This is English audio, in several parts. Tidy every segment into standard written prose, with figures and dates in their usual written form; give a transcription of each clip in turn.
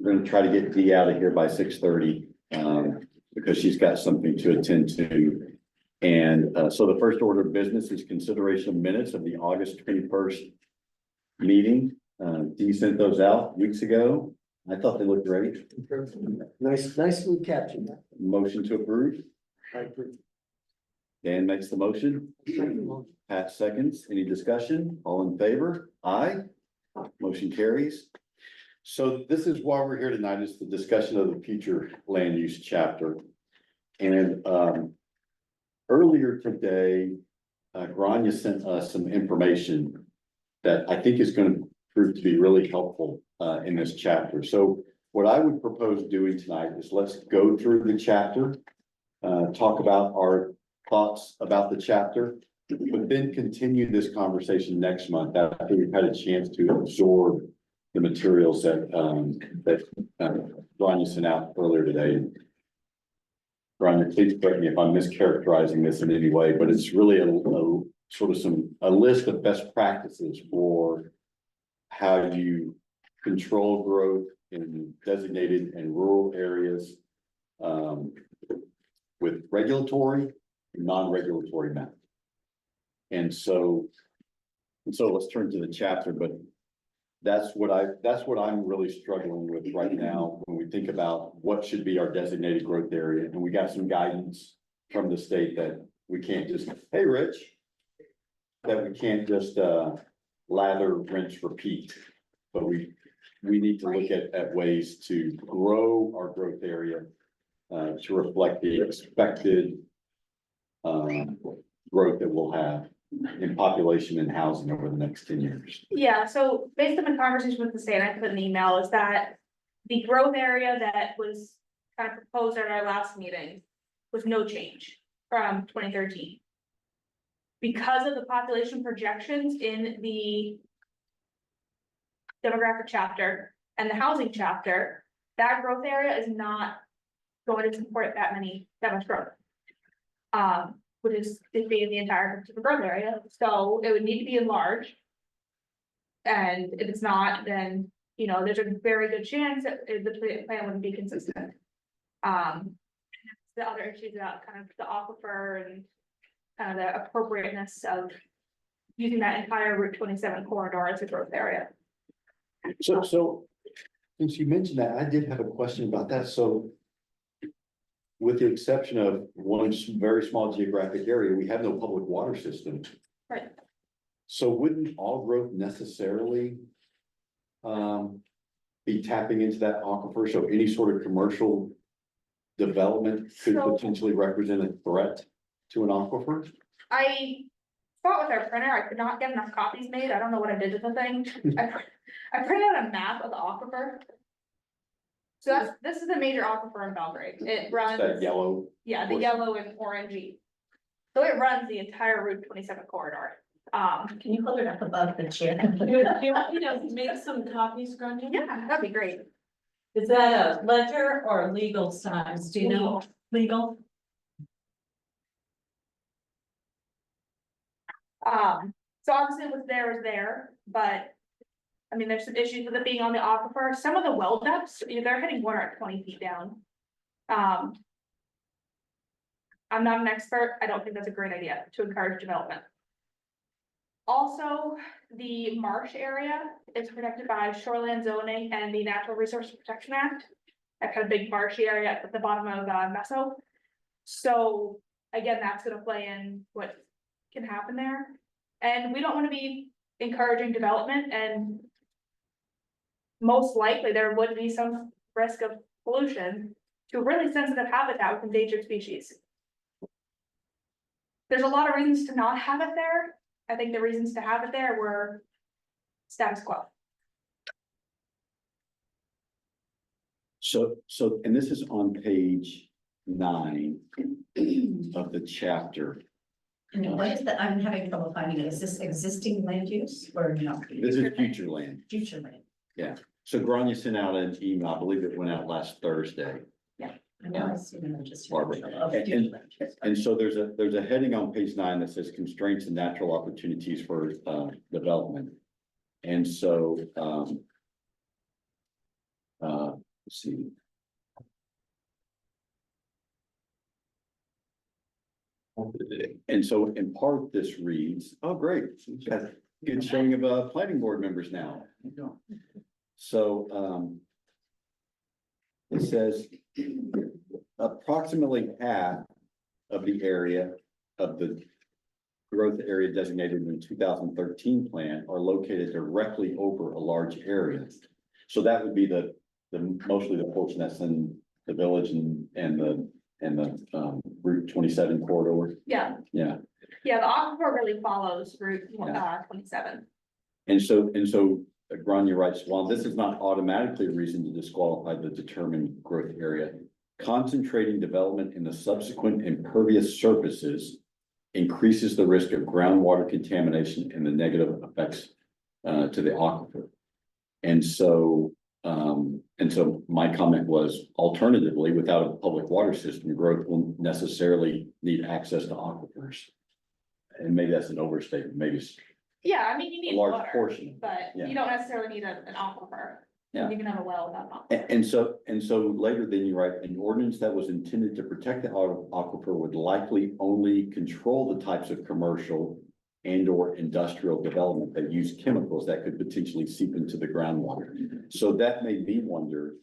we're gonna try to get Dee out of here by 6:30, because she's got something to attend to. And, so the first order of business is consideration of minutes of the August 21st meeting. Dee sent those out weeks ago. I thought they looked great. Nicely captured. Motion to approve. I approve. Dan makes the motion. Pat seconds. Any discussion? All in favor? Aye. Motion carries. So this is why we're here tonight, is the discussion of the future land use chapter. And earlier today, Grania sent us some information that I think is going to prove to be really helpful in this chapter. So what I would propose doing tonight is let's go through the chapter, talk about our thoughts about the chapter, but then continue this conversation next month after we've had a chance to absorb the materials that Grania sent out earlier today. Grania, please correct me if I'm mischaracterizing this in any way, but it's really a sort of a list of best practices for how you control growth in designated and rural areas, with regulatory and non-regulatory methods. And so let's turn to the chapter, but that's what I'm really struggling with right now when we think about what should be our designated growth area. And we got some guidance from the state that we can't just, hey, Rich, that we can't just lather, rinse, repeat. But we need to look at ways to grow our growth area to reflect the expected growth that we'll have in population and housing over the next 10 years. Yeah, so based on the conversation with the state, I put an email, is that the growth area that was kind of proposed at our last meeting was no change from 2013. Because of the population projections in the demographic chapter and the housing chapter, that growth area is not going to support that much growth. Which is being the entire growth area, so it would need to be enlarged. And if it's not, then, you know, there's a very good chance that the plan wouldn't be consistent. The other issues about kind of the aquifer and kind of the appropriateness of using that entire Route 27 corridor as a growth area. So since you mentioned that, I did have a question about that. So with the exception of one very small geographic area, we have no public water system. Right. So wouldn't all growth necessarily be tapping into that aquifer? So any sort of commercial development could potentially represent a threat to an aquifer? I fought with our printer, I could not get enough copies made, I don't know what I did to the thing. I printed out a map of the aquifer. So this is a major aquifer in Belgrade, it runs. That yellow. Yeah, the yellow and orangey. So it runs the entire Route 27 corridor. Can you hold it up above the chair? Do you want me to make some copies, Grania? Yeah, that'd be great. Is that a ledger or a legal size? Do you know? Legal? So obviously what's there is there, but. I mean, there's some issues with it being on the aquifer. Some of the well depths, they're hitting water at 20 feet down. I'm not an expert. I don't think that's a great idea to encourage development. Also, the marsh area is protected by shoreline zoning and the Natural Resources Protection Act. That kind of big marshy area at the bottom of Meso. So again, that's going to play in what can happen there. And we don't want to be encouraging development, and most likely there would be some risk of pollution to really sensitive habitat with endangered species. There's a lot of reasons to not have it there. I think the reasons to have it there were status quo. So, and this is on page 9 of the chapter. And what is that? I'm having trouble finding it. Is this existing land use or no? This is future land. Future land. Yeah. So Grania sent out an email, I believe it went out last Thursday. I know I see them just. Barbara. And so there's a heading on page 9 that says constraints and natural opportunities for development. And so Let's see. And so in part, this reads, oh, great, we've got a good showing of planning board members now. So it says approximately half of the area of the growth area designated in the 2013 plan are located directly over a large area. So that would be the mostly the portion that's in the village and the Route 27 corridor. Yeah, Yeah. yeah, the aquifer really follows Route 27. And so, Grania writes, while this is not automatically a reason to disqualify the determined growth area, concentrating development in the subsequent impervious surfaces increases the risk of groundwater contamination and the negative effects to the aquifer. And so my comment was, alternatively, without a public water system, growth will necessarily need access to aquifers. And maybe that's an overstatement, maybe it's Yeah, I mean, you a need large water, portion. but Yeah. you don't necessarily need an aquifer. Yeah. You can have a well without an aquifer. And so later then you write, an ordinance that was intended to protect the aquifer would likely only control the types of commercial and or industrial development that use chemicals that could potentially seep into the groundwater. So that made me wonder,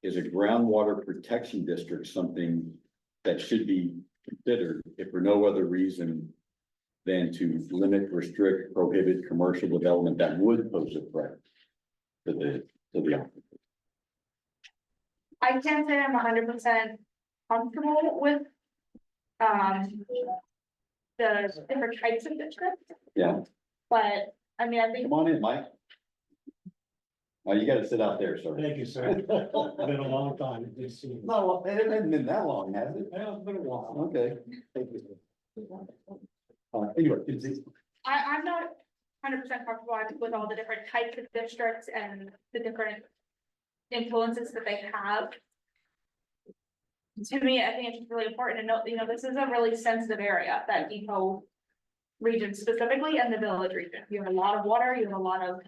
is a groundwater protection district something that should be considered if for no other reason than to limit, restrict, prohibit commercial development that would pose a threat to the aquifer? I can't say I'm 100% comfortable with the different types of districts, Yeah, but I mean, I think. come on in, Mike. Oh, you gotta sit out there, sir. Thank you, sir. Been a long time. Good to see you. No, it hasn't been that long, has it? Yeah, it's been a while. Okay. Thank you. Anyway, it's- I'm not 100% comfortable with all the different types of districts and the different influences that they have. To me, I think it's just really important to note, this is a really sensitive area, that depot region specifically, and the village region. You have a lot of water, you have a lot of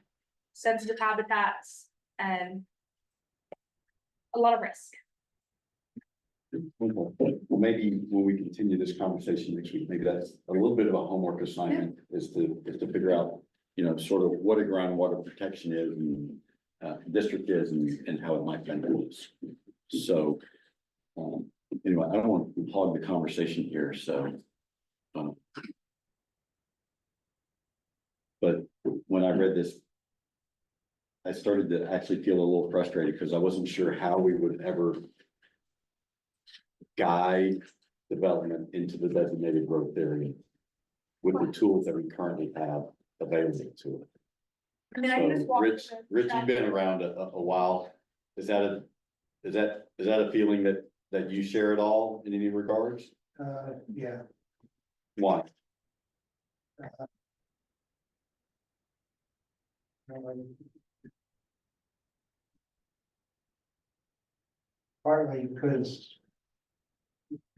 sensitive habitats, and a lot of risk. well, maybe when we continue this conversation next week, maybe that's a little bit of a homework assignment, is to figure out, sort of what a groundwater protection is and district is and how it might benefit us. So, anyway, I don't want to hog the conversation here, so. But when I read this, I started to actually feel a little frustrated because I wasn't sure how we would ever guide development into the designated growth area with the tools that we currently have available to it. I mean, I can just walk. Rich, you've been around a while. Is that a feeling that you share at all in any regards? Yeah. Why? Partly because,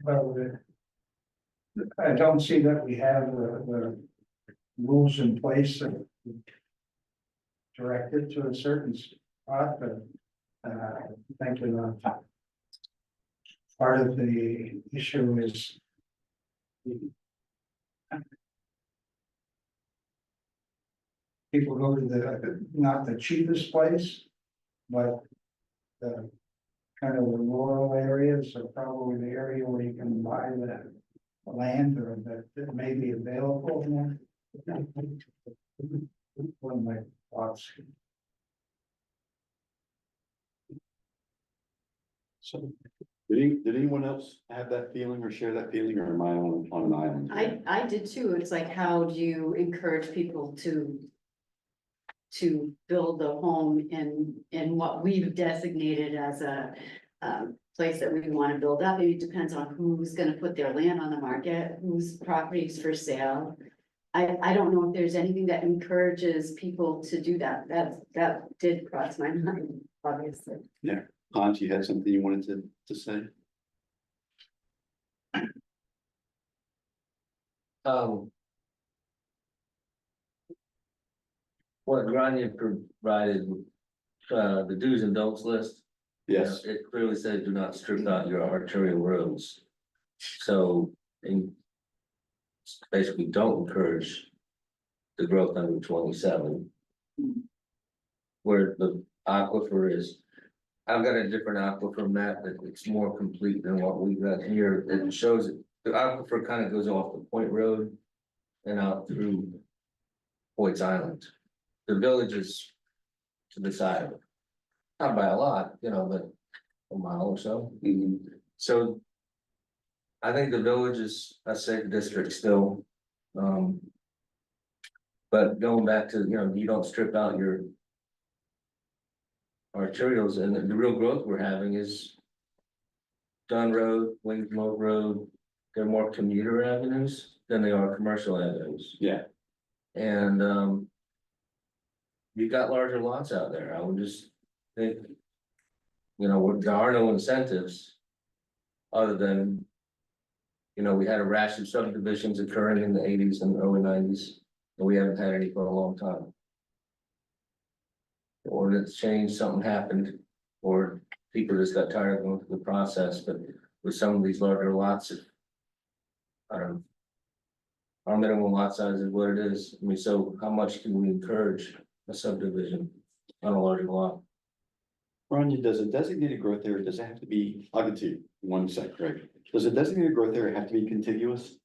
well, I don't see that we have the rules in place that direct it to a certain spot, but thinking of part of the issue is people go to not the cheapest place, but the kind of the rural areas are probably the area where you can buy the land or that may be available. One of my thoughts. So, did anyone else have that feeling or share that feeling, or am I on an island? I did too. It's like, how do you encourage people to build a home in what we've designated as a place that we want to build up? Maybe it depends on who's gonna put their land on the market, whose property is for sale. I don't know if there's anything that encourages people to do that. That did cross my mind, obviously. Hans, you had something you wanted to say? What Grania provided, the do's and don'ts list, Yes, It clearly says do not strip out your arterial roads. So, and basically don't encourage the growth on Route 27. Where the aquifer is, I've got a different aquifer map that it's more complete than what we've got here. It shows, the aquifer kind of goes off the Point Road and out through Hoyt's Island. The village is to the side of it. Not by a lot, you know, but a mile or so. mhm, So I think the village is a safe district still. But going back to, you know, you don't strip out your arterials, and the real growth we're having is Dunn Road, Winslow Road, they're more commuter avenues than they are commercial avenues. yeah, And, you got larger lots out there, I would just think, you know, there are no incentives. Other than, you know, we had a rash of subdivisions occurring in the 80s and early 90s, and we haven't had any for a long time. The ordinance changed, something happened, or people just got tired of going through the process, but with some of these larger lots. I don't know. Our minimum lot size is what it is, I mean, so how much can we encourage a subdivision on a larger lot? Ron, does a designated growth area, does it have to be, I'll get to you in 1 sec, Greg. Does a designated growth area have to be contiguous?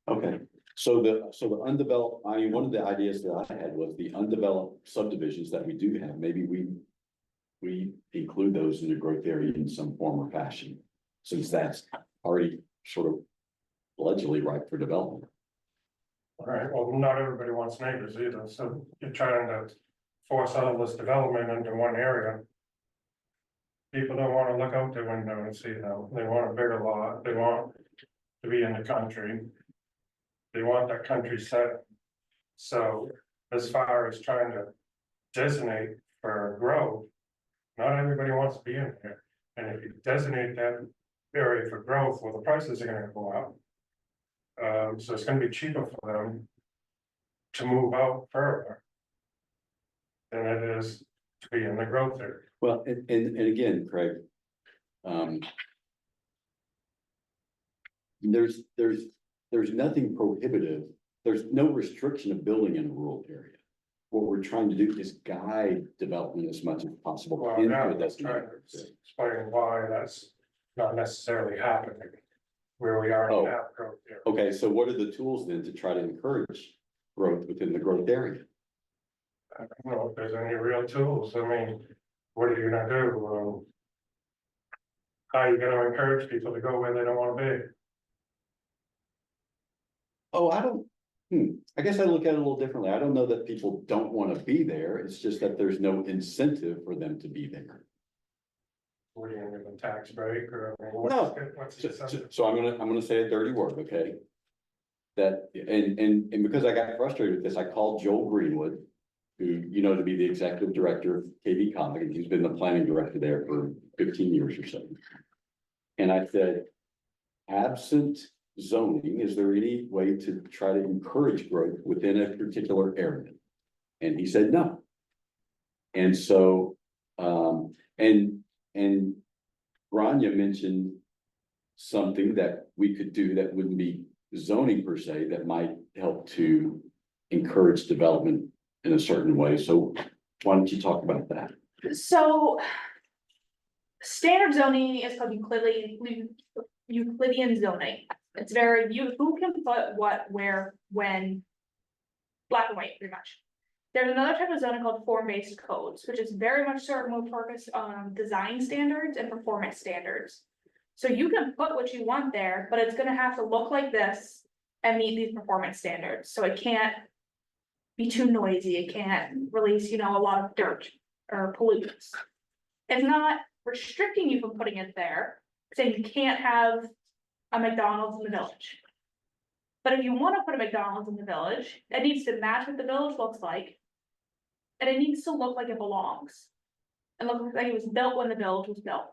Okay, so the undeveloped, I mean, one of the ideas that I had was the undeveloped subdivisions that we do have, maybe we include those in the growth area in some form or fashion, since that's already sort of allegedly ripe for development. All right, well, not everybody wants neighbors either, so you're trying to force all this development into one area. People don't wanna look out their window and see them, they want a bigger lot, they want to be in the country. They want that country set. So as far as trying to designate for growth, not everybody wants to be in there. And if you designate that area for growth, well, the prices are gonna go up. So it's gonna be cheaper for them to move out further than it is to be in the growth area. Well, and again, Craig. There's nothing prohibitive, there's no restriction of building in a rural area. What we're trying to do is guide development as much as possible. Well, into now a I'm trying designated to area. explain why that's not necessarily happening. Where we already Oh. have growth area. Okay, so what are the tools then to try to encourage growth within the growth area? I don't know if there's any real tools, I mean, what are you gonna do? How are you gonna encourage people to go where they don't wanna be? Oh, I guess I look at it a little differently. I don't know that people don't want to be there. It's just that there's no incentive for them to be there. What are you gonna give them, tax break, or I mean, No. what's the So, incentive? so I'm gonna say a dirty word, okay? That, and because I got frustrated with this, I called Joel Greenwood, who, you know, to be the executive director of KB Cog, and he's been the planning director there for 15 years or so. And I said, absent zoning, is there any way to try to encourage growth within a particular area? And he said, no. And so, and Grania mentioned something that we could do that wouldn't be zoning per se, that might help to encourage development in a certain way. So why don't you talk about that? So. Standard zoning is called Euclidean zoning. It's very, who can put what, where, when. Black and white, pretty much. There's another type of zoning called form-based codes, which is very much sort of more focused on design standards and performance standards. So you can put what you want there, but it's gonna have to look like this and meet these performance standards, so it can't. Be too noisy, it can't release, a lot of dirt or pollutants. It's not restricting you from putting it there, saying you can't have a McDonald's in the village. But if you wanna put a McDonald's in the village, it needs to match what the village looks like. And it needs to look like it belongs. And look like it was built when the village was built.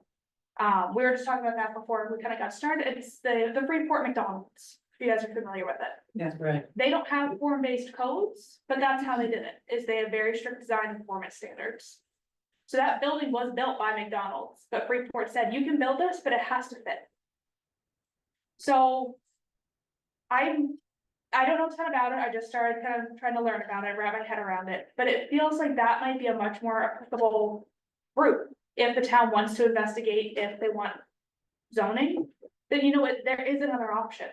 We were just talking about that before we kind of got started. It's the Freeport McDonald's, if you guys are familiar with it. That's right. They don't have form-based codes, but that's how they did it, is they have very strict design and performance standards. So that building was built by McDonald's, but Freeport said, you can build this, but it has to fit. So I don't know a ton about it, I just started kind of trying to learn about it, wrap my head around it, but it feels like that might be a much more applicable route. If the town wants to investigate, if they want zoning, then you know what, there is another option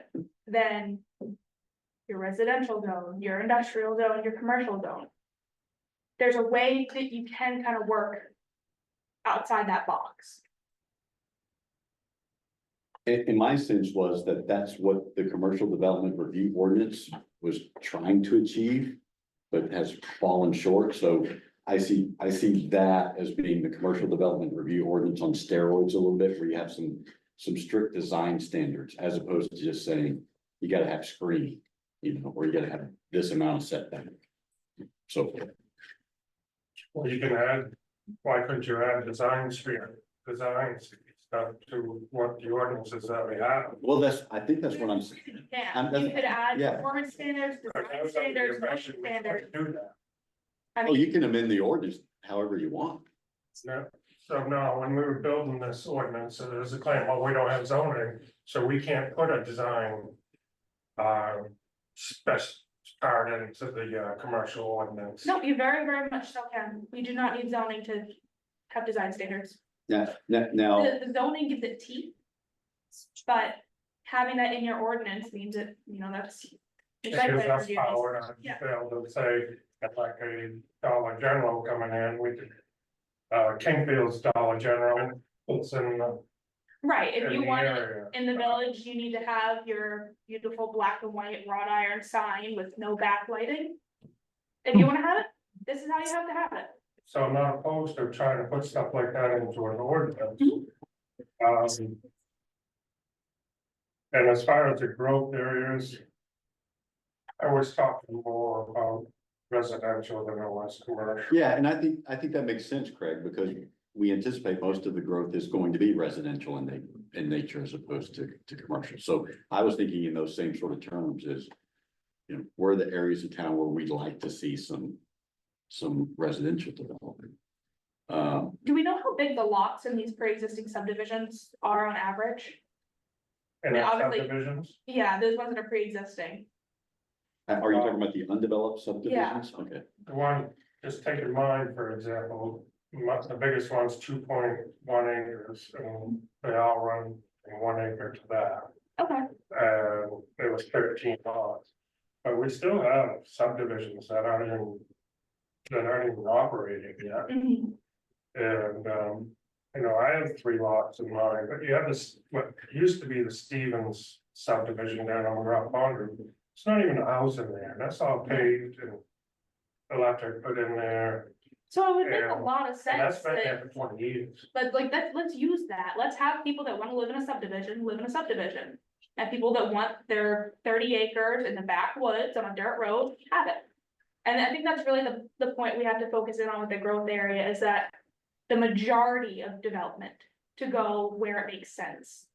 than your residential zone, your industrial zone, your commercial zone. There's a way that you can kind of work outside that box. And my sense was that that's what the commercial development review ordinance was trying to achieve, but has fallen short. So I see that as being the commercial development review ordinance on steroids a little bit, where you have some strict design standards, as opposed to just saying, you gotta have screening, you know, or you gotta have this amount of setback. So forth. Well, you can add, why couldn't you add design stuff to what the ordinances that we have? Well, I think that's what I'm saying. Yeah, you could add yeah. performance standards, I design was under the standards, impression motion we standards. couldn't do that. I Oh, mean, you can amend the ordinance however you want. No, so no, when we were building this ordinance, there was a claim, well, we don't have zoning, so we can't put a design. Spec part into the commercial ordinance. no, you very, very much so can. We do not need zoning to have design standards. Now, The zoning gives it teeth. But having that in your ordinance means that, you know, that's. It site gives plan us review. power to Yeah. be able to say, at like a Dollar General coming in, we could. Kingfield's Dollar General, it's in Right, if you the want it area. in the village, you need to have your beautiful black and white wrought iron sign with no backlighting. If you wanna have it, this is how you have to have it. So I'm not opposed to trying to put stuff like that into an ordinance. And as far as the growth areas. I was talking more about residential than I was commercial. yeah, and I think that makes sense, Craig, because we anticipate most of the growth is going to be residential in nature as opposed to commercial. So I was thinking in those same sort of terms as, you know, where are the areas of town where we'd like to see some residential development. Do we know how big the lots in these pre-existing subdivisions are on average? And Obviously- subdivisions, Yeah, those ones that are pre-existing. Are you talking about the undeveloped subdivisions? Okay, the one, just take in mind, for example, the biggest one's 2.1 acres, and they all run in 1 acre to that. Okay. And there was 13 lots. But we still have subdivisions that aren't even operating yet. Mhm. And, you know, I have 3 lots in mine, but you have this, what used to be the Stevens subdivision down on Rock Pond. It's not even a house in there, that's all paved and electric put in there, So it would make a Yeah. lot of and that's sense been that, there for 20 years. but like, let's use that. Let's have people that wanna live in a subdivision, live in a subdivision. And people that want their 30 acres in the backwoods on a dirt road, have it. And I think that's really the point we have to focus in on with the growth area is that the majority of development to go where it makes sense.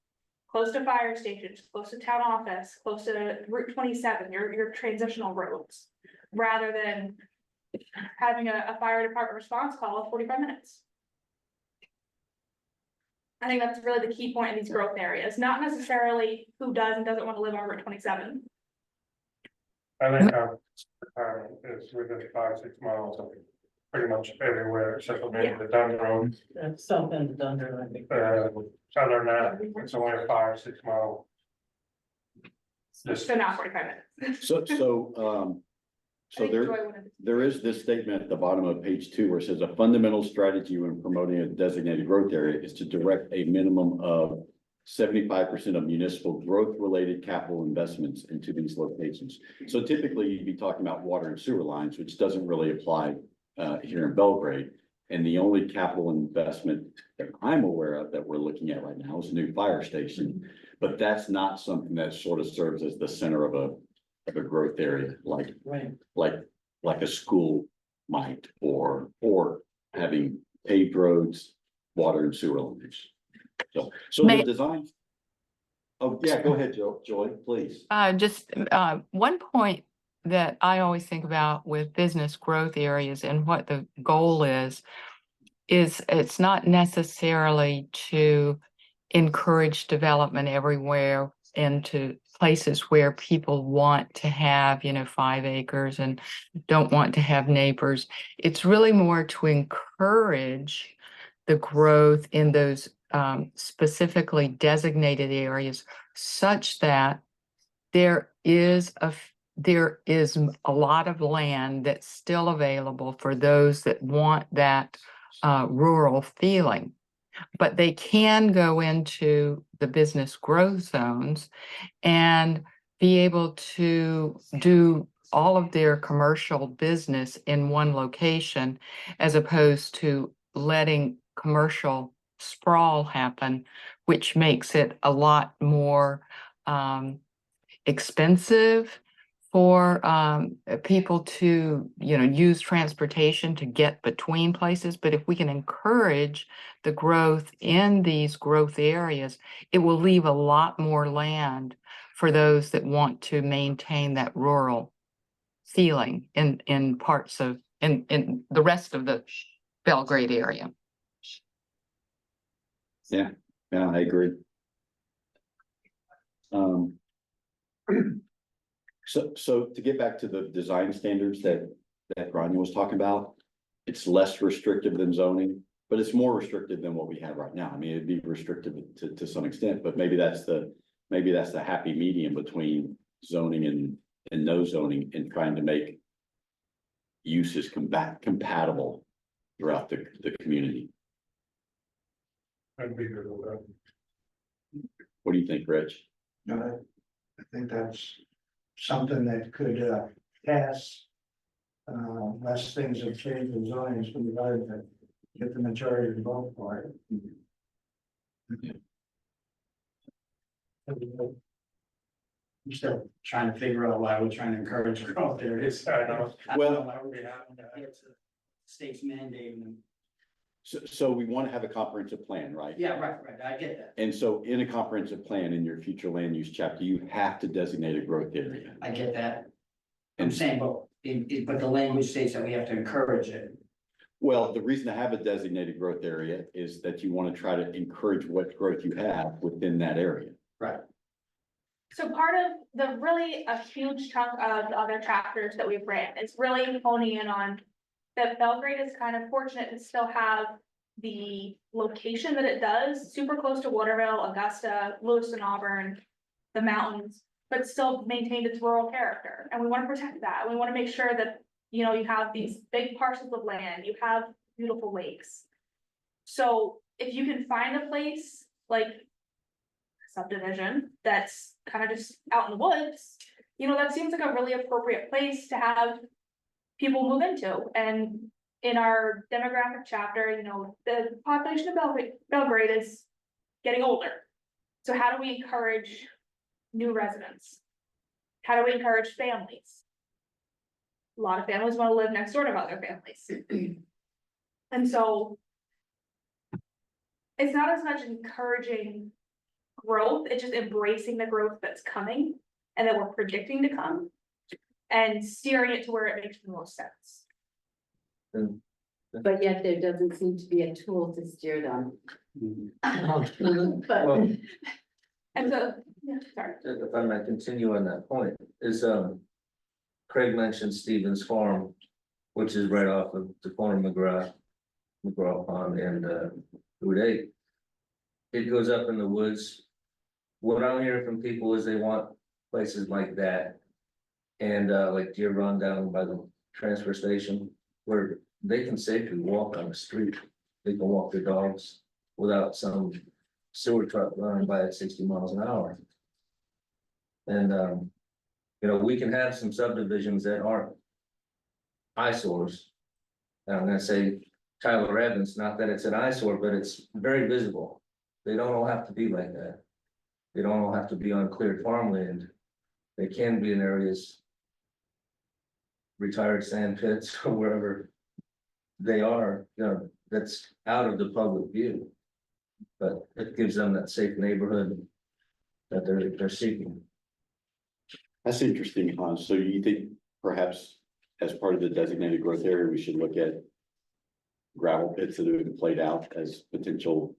Close to fire stations, close to town office, close to Route 27, your transitional roads, rather than having a fire department response call of 45 minutes. I think that's really the key point in these growth areas, not necessarily who does and doesn't want to live on Route 27. I think is within 5-6 miles of pretty much everywhere except for maybe the Dunn Road. That's something done, I think. Other than that, it's only a 5-6 mile. So not 45 minutes. so I think there. Joy wanted- There is this statement at the bottom of page 2 where it says a fundamental strategy when promoting a designated growth area is to direct a minimum of 75% of municipal growth related capital investments into these locations. So typically you'd be talking about water and sewer lines, which doesn't really apply here in Belgrade. And the only capital investment that I'm aware of that we're looking at right now is a new fire station. But that's not something that sort of serves as the center of a growth area, Right. like a school might, or having paved roads, water and sewer lines. So the May- design. Oh, yeah, go ahead, Joy, please. Just one point that I always think about with business growth areas and what the goal is is it's not necessarily to encourage development everywhere into places where people want to have, 5 acres and don't want to have neighbors. It's really more to encourage the growth in those specifically designated areas such that there is a lot of land that's still available for those that want that rural feeling. But they can go into the business growth zones and be able to do all of their commercial business in one location, as opposed to letting commercial sprawl happen, which makes it a lot more expensive for people to, use transportation to get between places. But if we can encourage the growth in these growth areas, it will leave a lot more land for those that want to maintain that rural feeling in parts of, in the rest of the Belgrade area. Yeah, I agree. So to get back to the design standards that Grania was talking about, it's less restrictive than zoning, but it's more restrictive than what we have right now. I mean, it'd be restrictive to some extent, but maybe that's the happy medium between zoning and no zoning, and trying to make uses compatible throughout the community. I'd be good with that. What do you think, Rich? No, I think that's something that could pass. Less things have changed in zoning, so we gotta get the majority to vote for it. I'm still trying to figure out why we're trying to encourage growth there. It's, I know. I don't Well- know why we're having to get to states mandating them. So we want to have a comprehensive plan, right? Yeah, right, I get that. And so in a comprehensive plan, in your future land use chapter, you have to designate a growth area. I get that. I'm And saying, but but the language states that we have to encourage it. well, the reason to have a designated growth area is that you want to try to encourage what growth you have within that area. Right. So part of a huge chunk of the other chapters that we've ran is really honing in on that Belgrade is kind of fortunate to still have the location that it does, super close to Waterville, Augusta, Lewiston, Auburn, the mountains, but still maintained its rural character. And we want to protect that. We want to make sure that, you have these big parcels of land, you have beautiful lakes. So if you can find a place like subdivision that's kind of just out in the woods, that seems like a really appropriate place to have people move into. And in our demographic chapter, the population of Belgrade is getting older. So how do we encourage new residents? How do we encourage families? A lot of families want to live next door to other families. And so it's not as much encouraging growth, it's just embracing the growth that's coming and that we're predicting to come and steering it to where it makes the most sense. But yet there doesn't seem to be a tool to steer them. But, Well, And so, yeah, sorry. if I might continue on that point, is, Craig mentioned Stevens Farm, which is right off of the corner of McGraw Pond and, Route 8. It goes up in the woods. What I'm hearing from people is they want places like that. And, like Deer Run down by the transfer station, where they can safely walk on the street. They can walk their dogs without some sewer truck running by at 60 miles an hour. And, we can have some subdivisions that aren't eyesores. And I'm gonna say Tyler Evans, not that it's an eyesore, but it's very visible. They don't all have to be like that. They don't all have to be on cleared farmland. They can be in areas, retired sand pits or wherever they are, that's out of the public view. But it gives them that safe neighborhood that they're seeking. That's interesting, Hans. So you think perhaps as part of the designated growth area, we should look at gravel pits that have been played out as potential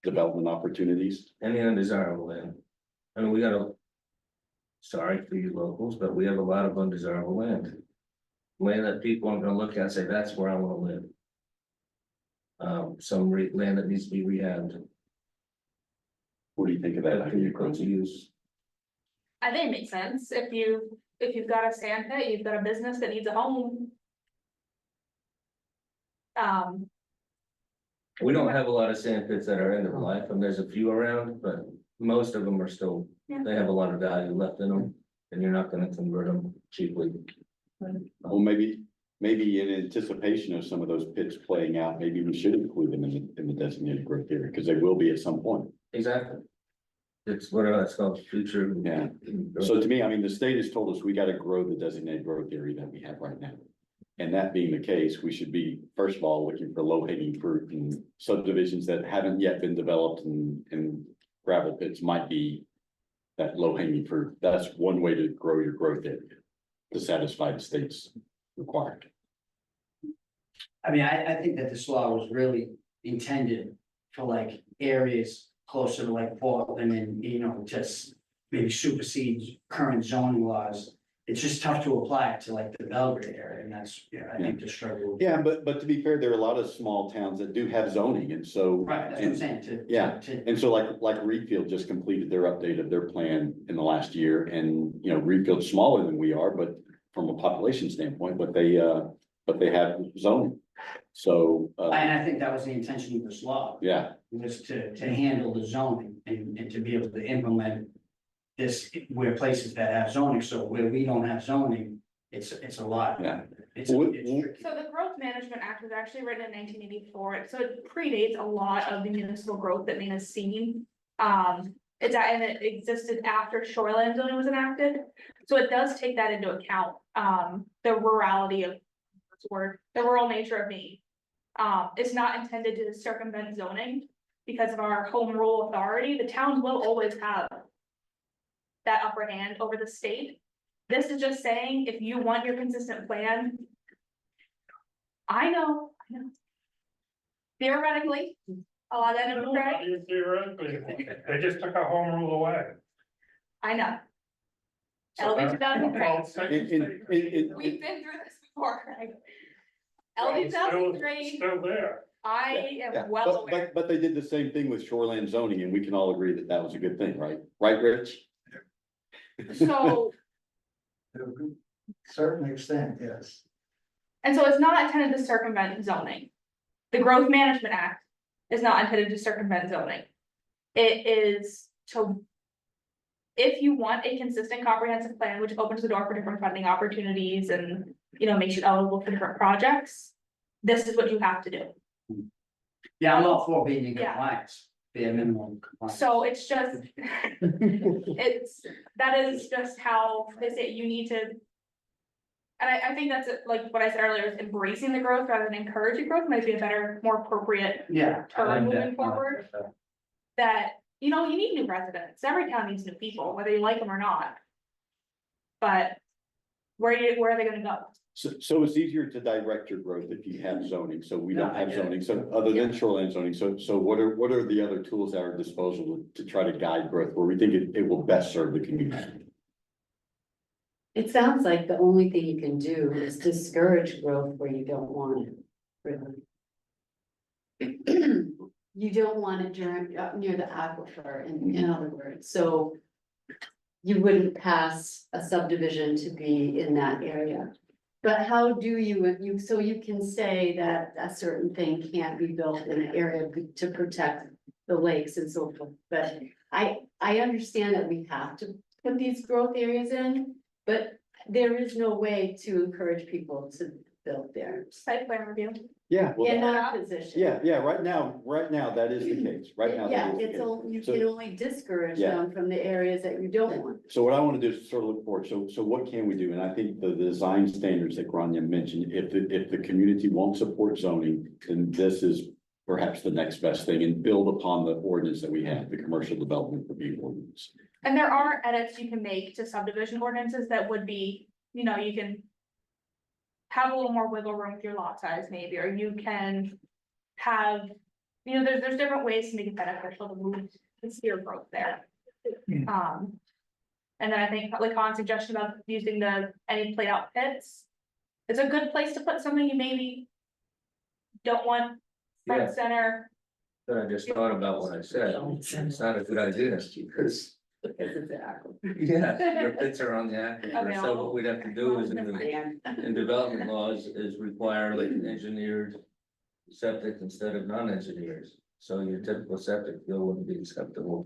development opportunities. Any undesirable land. I mean, we got a. Sorry for you locals, but we have a lot of undesirable land. Land that people aren't gonna look at and say, that's where I wanna live. Some land that needs to be rehabbed, What do you think of that? that can be put to use. I think it makes sense, if you've got a sand pit, you've got a business that needs a home. We don't have a lot of sand pits that are end of life, and there's a few around, but most of them are still, Yeah. they have a lot of value left in them. And you're not gonna convert them cheaply. Well, maybe in anticipation of some of those pits playing out, maybe we should include them in the designated growth area, because they will be at some point. Exactly. It's whatever that's called, future. Yeah. So to me, I mean, the state has told us we gotta grow the designated growth area that we have right now. And that being the case, we should be, first of all, looking for low hanging fruit and subdivisions that haven't yet been developed and gravel pits might be that low hanging fruit. That's one way to grow your growth area, to satisfy the state's requirement. I mean, I think that this law was really intended for like areas closer to like Portland and, you know, just maybe supersedes current zoning laws. It's just tough to apply it to like the Belgrade area, and that's, yeah, I think the struggle. Yeah, but to be fair, there are a lot of small towns that do have zoning, and so. Right, that's what I'm saying, Yeah. to, And so like Reedfield just completed their update of their plan in the last year, and, you know, Reedfield's smaller than we are, but from a population standpoint, but they have zoning. So, and I think that was the intention of this law, yeah, was to handle the zoning and to be able to implement this where places that have zoning, so where we don't have zoning, it's a lot. yeah. It's tricky. So the Growth Management Act was actually written in 1984, so it predates a lot of the municipal growth that Maine has seen. And it existed after shoreline zoning was enacted, so it does take that into account, the rurality of the rural nature of Maine. It's not intended to circumvent zoning because of our home rule authority. The towns will always have that upper hand over the state. This is just saying, if you want your consistent plan. I know. Theoretically, a lot of that is right, Theoretically, they just took our home rule away. I know. So LD that's 2003. called second state. We've been through this before, right? Well, LD it's still- 2003, Still there. I Yeah, am well but, aware. but they did the same thing with shoreline zoning, and we can all agree that that was a good thing, right? Right, Rich? So, To a certain extent, yes. and so it's not intended to circumvent zoning. The Growth Management Act is not intended to circumvent zoning. It is to. If you want a consistent comprehensive plan, which opens the door for different funding opportunities and, you know, makes you eligible for different projects. This is what you have to do. Yeah, I'm all for being in Yeah. compliance, be a minimum compliance. So it's just, that is just how they say you need to. And I think that's like what I said earlier, is embracing the growth rather than encouraging growth might be a better, more appropriate Yeah. I term like moving that. forward. That, you know, you need new residents. Every town needs new people, whether you like them or not. But where are they gonna go? So it's easier to direct your growth if you have zoning, so we don't No, I have get it. zoning, so other than shoreline zoning, so what are the other tools at our disposal to try to guide growth where we think it will best serve the community? It sounds like the only thing you can do is discourage growth where you don't want it, really. You don't want it during, up near the aquifer, in other words, so. You wouldn't pass a subdivision to be in that area. But how do you, so you can say that a certain thing can't be built in an area to protect the lakes and so forth. But I understand that we have to put these growth areas in, but there is no way to encourage people to build there. Site plan review. Yeah, In well, our position. yeah, right now, that is the case, right now. Yeah, that is the it's case. only, you So- can only discourage Yeah. them from the areas that you don't want. So what I want to do is sort of look forward, so what can we do? And I think the design standards that Grania mentioned, if the community won't support zoning, then this is perhaps the next best thing, and build upon the ordinance that we have, the commercial development review ordinance. And there are edits you can make to subdivision ordinances that would be, you know, you can. have a little more wiggle room with your lot size maybe, or you can have, there's different ways to make it beneficial to move the steer growth there. And then I think like Con's suggestion about using any played out pits. It's a good place to put something you maybe don't want front Yeah. center. But I just thought about what I said, it's not a good idea, because, yeah, your pits are on the aquifer, so what we'd have to do is in development laws is require like engineered septic instead of non-engineered. So your typical septic field wouldn't be acceptable.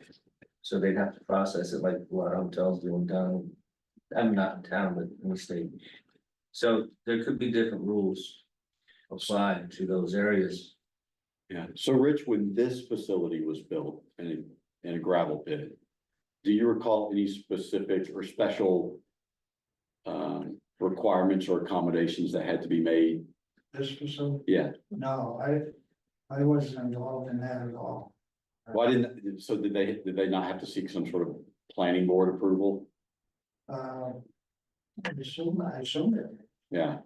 So they'd have to process it like what hotels do in town. I'm not in town, but in the state. So there could be different rules applied to those areas. Yeah, so Rich, when this facility was built in a gravel pit, do you recall any specific or special requirements or accommodations that had to be made? This facility, Yeah, no, I wasn't involved in that at all. why didn't, so did they not have to seek some sort of planning board approval? I assume it, Yeah,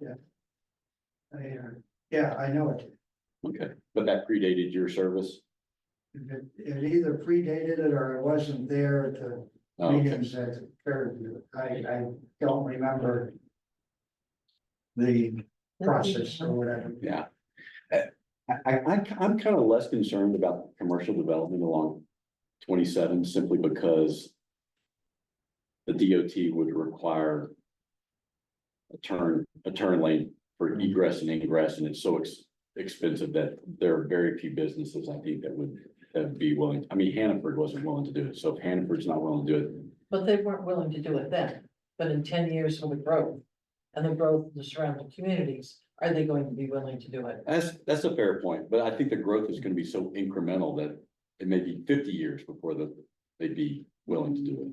yeah, I know it. okay, but that predated your service? It either predated it or it wasn't there at the Oh, okay. meetings that occurred. I don't remember the process or whatever. Yeah. I'm kind of less concerned about commercial development along 27 simply because the DOT would require a turn lane for egress and ingress, and it's so expensive that there are very few businesses, I think, that would be willing. I mean, Hannaford wasn't willing to do it, so if Hannaford's not willing to do it, But they weren't willing to do it then, but in 10 years for the growth and the growth of the surrounding communities, are they going to be willing to do it? that's a fair point, but I think the growth is gonna be so incremental that it may be 50 years before they'd be willing to do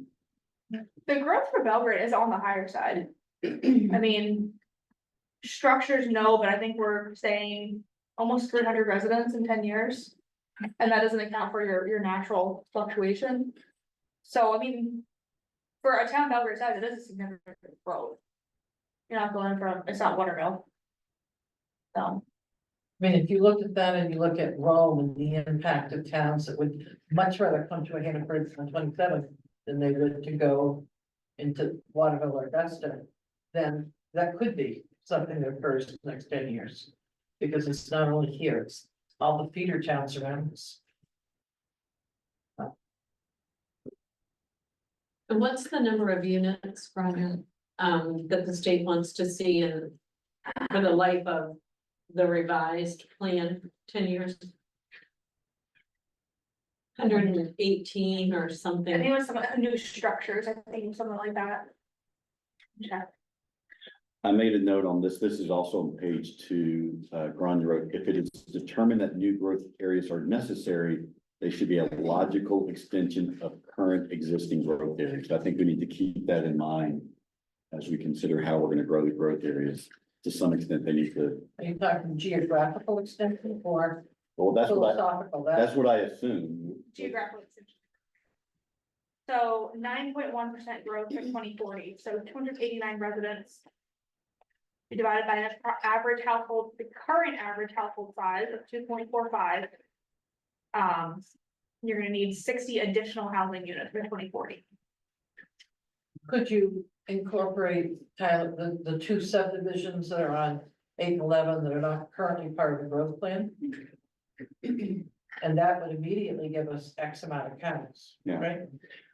it. The growth for Belgrade is on the higher side. I mean. Structures, no, but I think we're saying almost 300 residents in 10 years. And that doesn't account for your natural fluctuation. So, I mean. For a town Belgrade size, it is a significant growth. You're not going from, it's not Waterville. So, I mean, if you looked at that and you look at Rome and the impact of towns that would much rather come to a Hannaford on 27th than they would to go into Waterville or Augusta, then that could be something that occurs in the next 10 years. Because it's not only here, it's all the feeder towns around us. And what's the number of units, Brian, that the state wants to see in for the life of the revised plan, 10 years? 118 or I think something. it was some new structures, I think, something like that. Check. I made a note on this. This is also on page 2, Grand Road. If it is determined that new growth areas are necessary, they should be a logical extension of current existing growth areas. I think we need to keep that in mind as we consider how we're going to grow the growth areas. To some extent, they need to, Are you talking geographical extension or well, that's philosophical? that's what I assume. Geographical extension. So 9.1% growth for 2040, so 289 residents. Be divided by an average household, the current average household size of 2.45. You're gonna need 60 additional housing units for 2040. Could you incorporate, Tyler, the two subdivisions that are on 811 that are not currently part of the growth plan? And that would immediately give us X amount of counts, Yeah. right?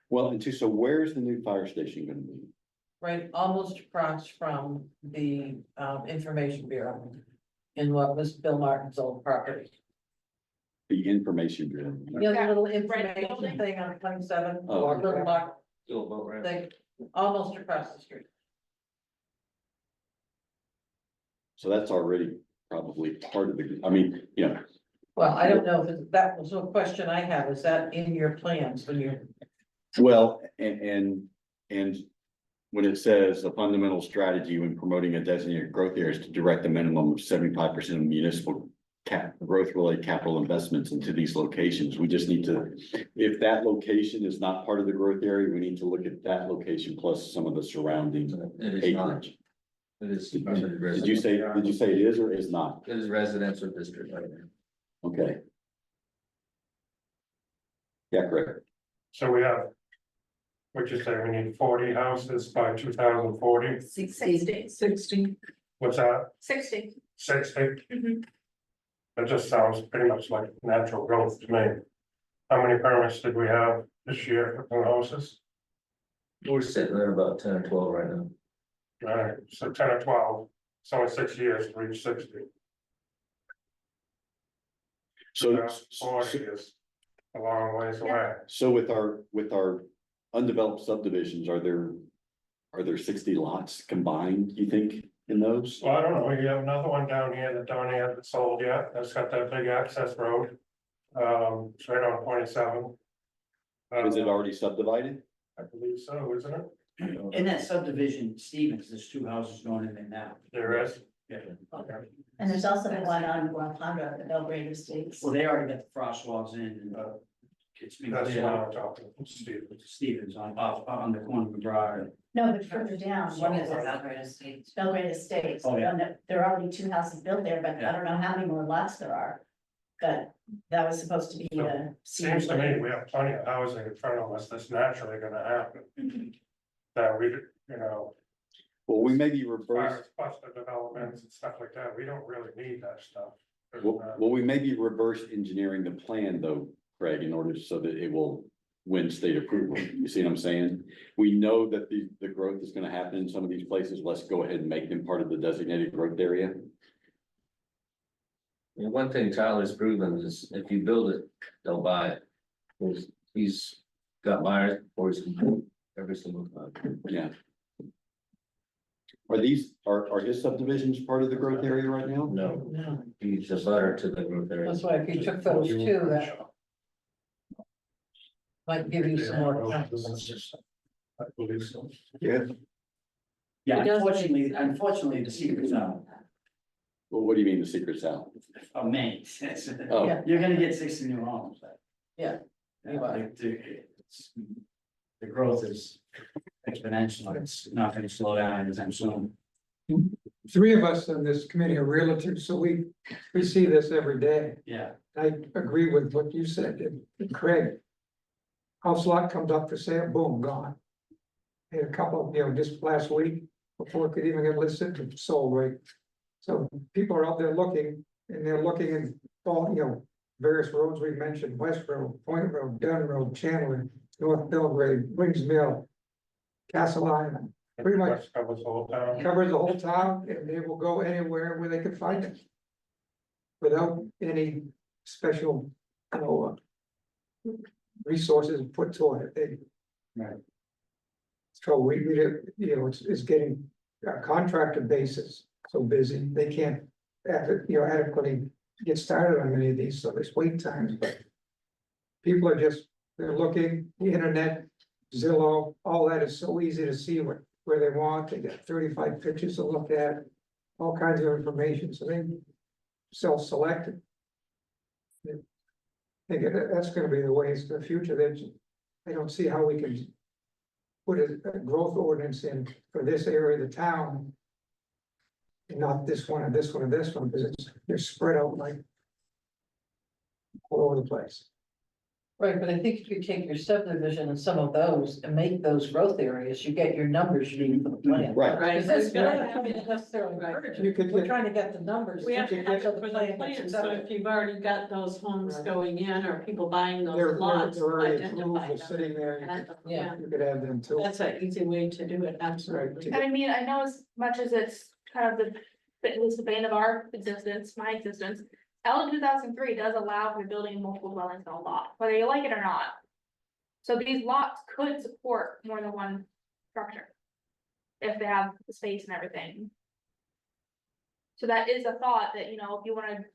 Well, and two, so where's the new fire station going to be? Right, almost across from the information bureau in what was Bill Martin's old property. The information bureau. You know, the little building? information thing on 27, Oh. or little mark Still about right. thing, almost across the street. So that's already probably part of the, I mean, you know, Well, I don't know if that was a question I have, is that in your plans when you're, well, and when it says a fundamental strategy when promoting a designated growth area is to direct a minimum of 75% of municipal growth related capital investments into these locations, we just need to, if that location is not part of the growth area, we need to look at that location plus some of the surrounding It is not. acreage. It is. Did you say it is or is not? It is residential district right now. Okay. Yeah, correct. So we have. What'd you say, we need 40 houses by 2040, 60. what's that, 60. 60? Mhm. That just sounds pretty much like natural growth to me. How many permits did we have this year for new houses? We're sitting at about 10 or 12 right now. Alright, so 10 or 12, it's only 6 years to reach 60. So, 40 is a long ways away. so with our undeveloped subdivisions, are there 60 lots combined, you think, in those? Well, I don't know, you have another one down here that Donnie hasn't sold yet, that's got that big access road. It's right on 27. Is it already subdivided? I believe so, isn't it? In that subdivision, Stevens, there's 2 houses going in there now. There is. Yeah. Okay. And there's also the one on Guapando, the Belgrade Estates. Well, they already got the frost walls in and, it's been That's cleared what out. I'm talking, Steve. Stevens on the corner of the drive. No, but further down, one is Belgrade Estates. Belgrade Estates. Oh, yeah. And there are already 2 houses built there, but I don't know how many more lots there are. But that was supposed to be a. Seems to me we have plenty of housing in front of us that's naturally gonna happen. That we, you know, Well, we may be reversed, cluster developments and stuff like that, we don't really need that stuff. well, we may be reverse engineering the plan though, Craig, in order so that it will win state approval. You see what I'm saying? We know that the growth is gonna happen in some of these places. Let's go ahead and make them part of the designated growth area. And one thing Tyler's proven is if you build it, they'll buy it. He's got buyers before he's complete every single time. Yeah. Are his subdivisions part of the growth area right now? No, No, he's a butter to the growth area. that's why if you took those 2, that might give you some more confidence. I believe so. Yeah. Yeah, It does make unfortunately, the secret's out Well, what do you mean the secret's out? of Maine. Oh, Yeah. You're gonna get 60 new homes. Yeah. The growth is exponential, it's not gonna slow down anytime soon. 3 of us on this committee are realtors, so we see this every day. Yeah, I agree with what you said, and Craig. House lot comes up for sale, boom, gone. Had a couple, just last week, before it could even get listed, it sold right. So people are out there looking, and they're looking at all, various roads we mentioned, West Road, Point Road, Dunn Road, Chandler, North Belgrade, Wings Mill. Castle Island, pretty much West covers the whole town. covers the whole town, and they will go anywhere where they can find it. Without any special, resources put toward it, right. so we, it's getting a contractor basis so busy, they can't. Adequately get started on many of these, so there's wait times, but. People are they're looking, the internet, Zillow, all that is so easy to see where they want, they got 35 pictures to look at. All kinds of information, so they self-select it. I think that's gonna be the way it's the future, I don't see how we can. Put a growth ordinance in for this area of the town. And not this one or this one or this one, because they're spread out like. All over the place. Right, but I think if you take your subdivision and some of those and make those growth areas, you get your numbers you need for the plan. right. Right. Because this doesn't have to necessarily encourage You it. could We're get, trying to get the numbers. We have to have it So for the plan plan, gets so accepted. if you've already got those homes Right. going in or people buying those they're lots, already identify approved, they're them. sitting there, And, Yeah. yeah, you could add them too. that's an easy way to do it, absolutely. And I mean, I know as much as it's kind of at least the bane of our existence, my existence. L 2003 does allow for building multiple dwellings on a lot, whether you like it or not. So these lots could support more than one structure. If they have the space and everything. So that is a thought that, if you wanna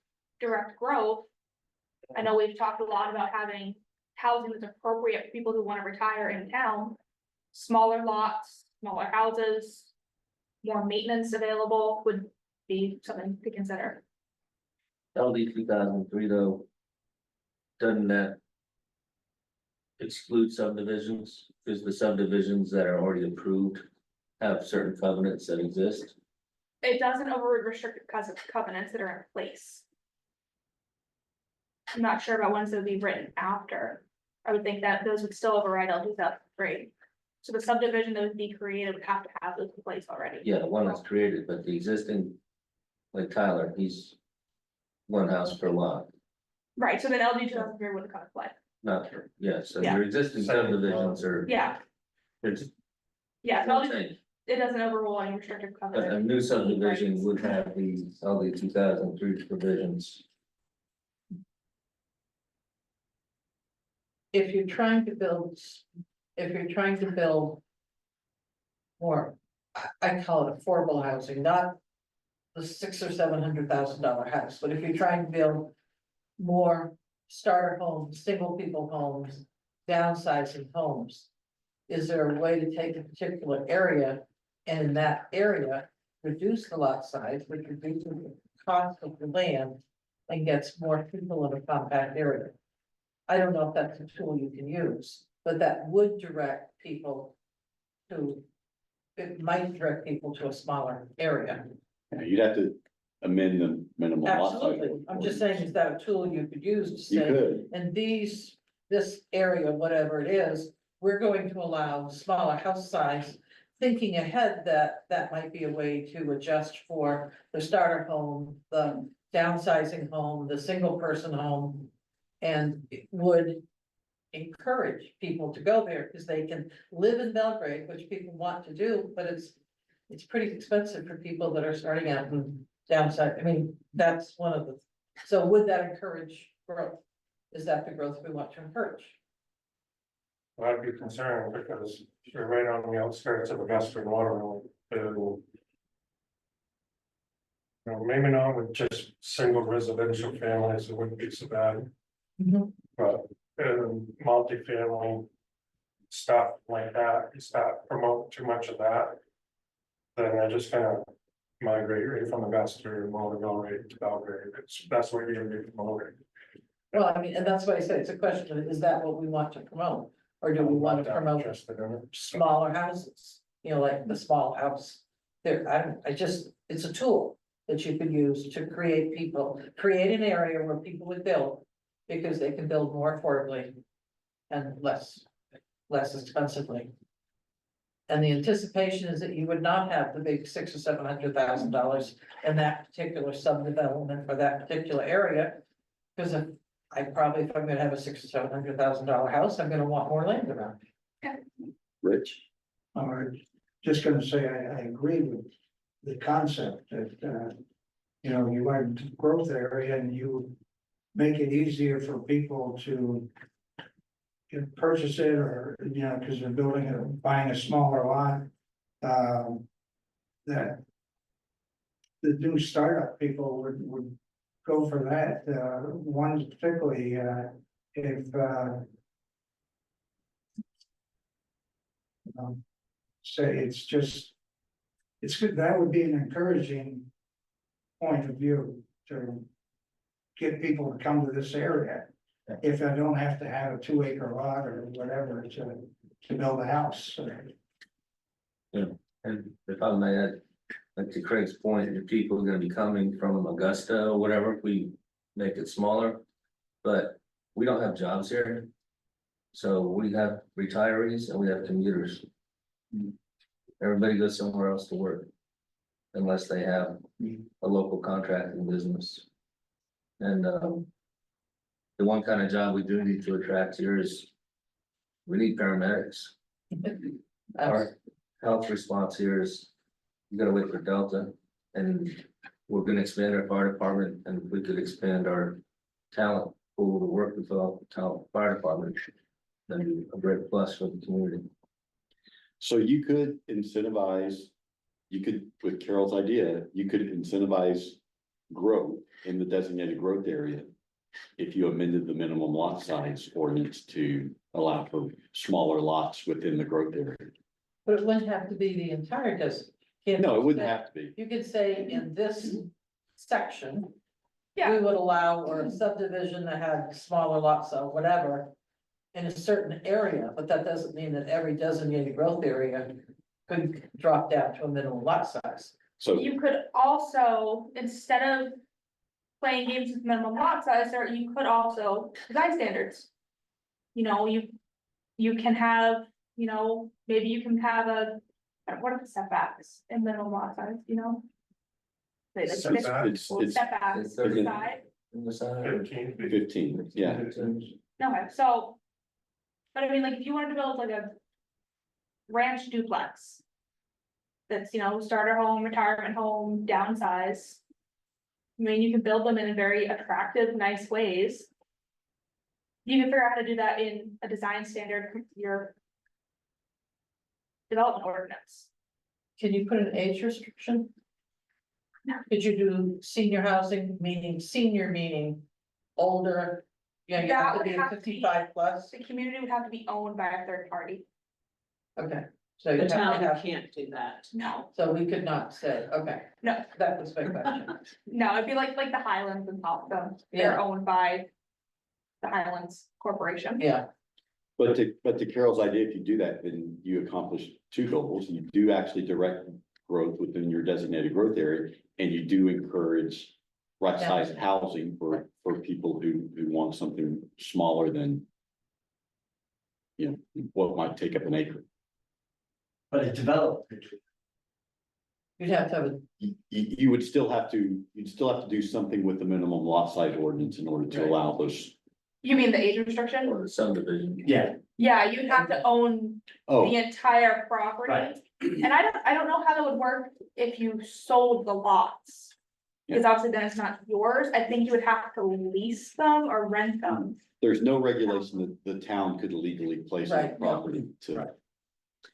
direct growth. I know we've talked a lot about having housing that's appropriate for people who wanna retire in town. Smaller lots, smaller houses. More maintenance available would be something to consider. LD 2003 though. Doesn't that exclude subdivisions, because the subdivisions that are already approved have certain covenants that exist. It doesn't override restrictive covenants that are in place. I'm not sure about ones that would be written after. I would think that those would still override L 2003. So the subdivision that would be created would have to have those in place already. Yeah, the one that's created, but the existing, like Tyler, he's one house per lot. Right, so then LD 2003 would come into play. Not, yeah, so Yeah. your existing subdivisions are. Yeah, It's, yeah, so LD insane. it doesn't overrule any restrictive But a covenant. new subdivision would have the LD 2003 provisions. If you're trying to build, if you're trying to build. More, I call it affordable housing, not the $600,000 or $700,000 house, but if you're trying to build. More starter homes, single people homes, downsizing homes. Is there a way to take a particular area and in that area, reduce the lot size, which reduces the cost of the land. And gets more people in a compact area? I don't know if that's a tool you can use, but that would direct people to. It might direct people to a smaller area. Yeah, you'd have to amend the minimum lot size. Absolutely, I'm just saying, is that a tool you could use to You say, could, and this area, whatever it is, we're going to allow smaller house size. Thinking ahead that that might be a way to adjust for the starter home, the downsizing home, the single person home. And it would encourage people to go there because they can live in Belgrade, which people want to do, but it's pretty expensive for people that are starting out and downside. I mean, that's one of the, so would that encourage growth? Is that the growth we want to encourage? I'd be concerned because you're right on the outskirts of the western waterway. Maybe not with just single residential families, it wouldn't be so bad, but multifamily. Stuff like that, you start promote too much of that. Then they're just gonna migrate right from the western and want to go right to Belgrade, that's what you're gonna be promoting. Well, I mean, and that's why I said it's a question of, is that what we want to promote? Or do we want to promote Interested in it. smaller houses? You know, like the small house. There, it's a tool that you could use to create create an area where people would build. Because they can build more affordably and less expensively. And the anticipation is that you would not have the big $600,000 or $700,000 in that particular subdevelopment for that particular area. Because if I'm gonna have a $600,000 or $700,000 house, I'm gonna want more land around. Rich, Just gonna say, I agree with the concept that, you want growth area and you make it easier for people to purchase it or, because they're buying a smaller lot. That the new startup people would go for that, one particularly, if, say it's good, that would be an encouraging point of view to get people to come to this area. If I don't have to have a 2-acre lot or whatever to build a house. And if I may add, like to Craig's point, if people are gonna be coming from Augusta or whatever, if we make it smaller. But we don't have jobs here. So we have retirees and we have commuters. Everybody goes somewhere else to work. Unless they have a local contracting business. And the one kind of job we do need to attract here is we need paramedics. Our health response here is, you gotta wait for Delta, and we're gonna expand our fire department, and if we could expand our talent pool to work with the talent fire department, that'd be a great plus for the community. so you could incentivize, with Carol's idea, you could incentivize growth in the designated growth area. If you amended the minimum lot size ordinance to allow for smaller lots within the growth area. But it wouldn't have to be the entire district. No, it wouldn't have to be. You could say in this section. Yeah. We would allow, or a subdivision that had smaller lots or whatever. In a certain area, but that doesn't mean that every designated growth area could drop down to a minimum lot size. So, You could also, instead of playing games with minimum lot size, or you could also design standards. You know, you can have, you know, maybe you can have what are the setbacks in minimum lot size, you know? Like, Setback. it's Setbacks, It's side, In the side. 15 feet. 15, yeah. okay, so. But I mean, like, if you wanted to build like a ranch duplex. That's, you know, starter home, retirement home, downsize. I mean, you can build them in very attractive, nice ways. You can figure out how to do that in a design standard, your. Development ordinance. Can you put an age restriction? No. Could you do senior housing, meaning older? Yeah, you have That to be would have to be- 55 plus, The community would have to be owned by a third party. okay. So The you have to town have, can't do that. No, so we could not say, okay, no, that was my question. no, it'd be like the Highlands and Topsom, they're Yeah. owned by. The Highlands Corporation. Yeah, But to Carol's idea, if you do that, then you accomplish two goals. You do actually direct growth within your designated growth area, and you do encourage right-sized housing for people who want something smaller than, you know, what might take up an acre. But a developer, you'd have to have a You would still have to, you'd still have to do something with the minimum lot size ordinance in order to Right. allow those. You mean the age restriction? Or the subdivision. yeah, Yeah, you'd have to own Oh, the entire property. Right. And I don't know how that would work if you sold the lots. Because obviously then it's not yours. I think you would have to lease them or rent them. there's no regulation that the town could legally place on the Right. property to. Right.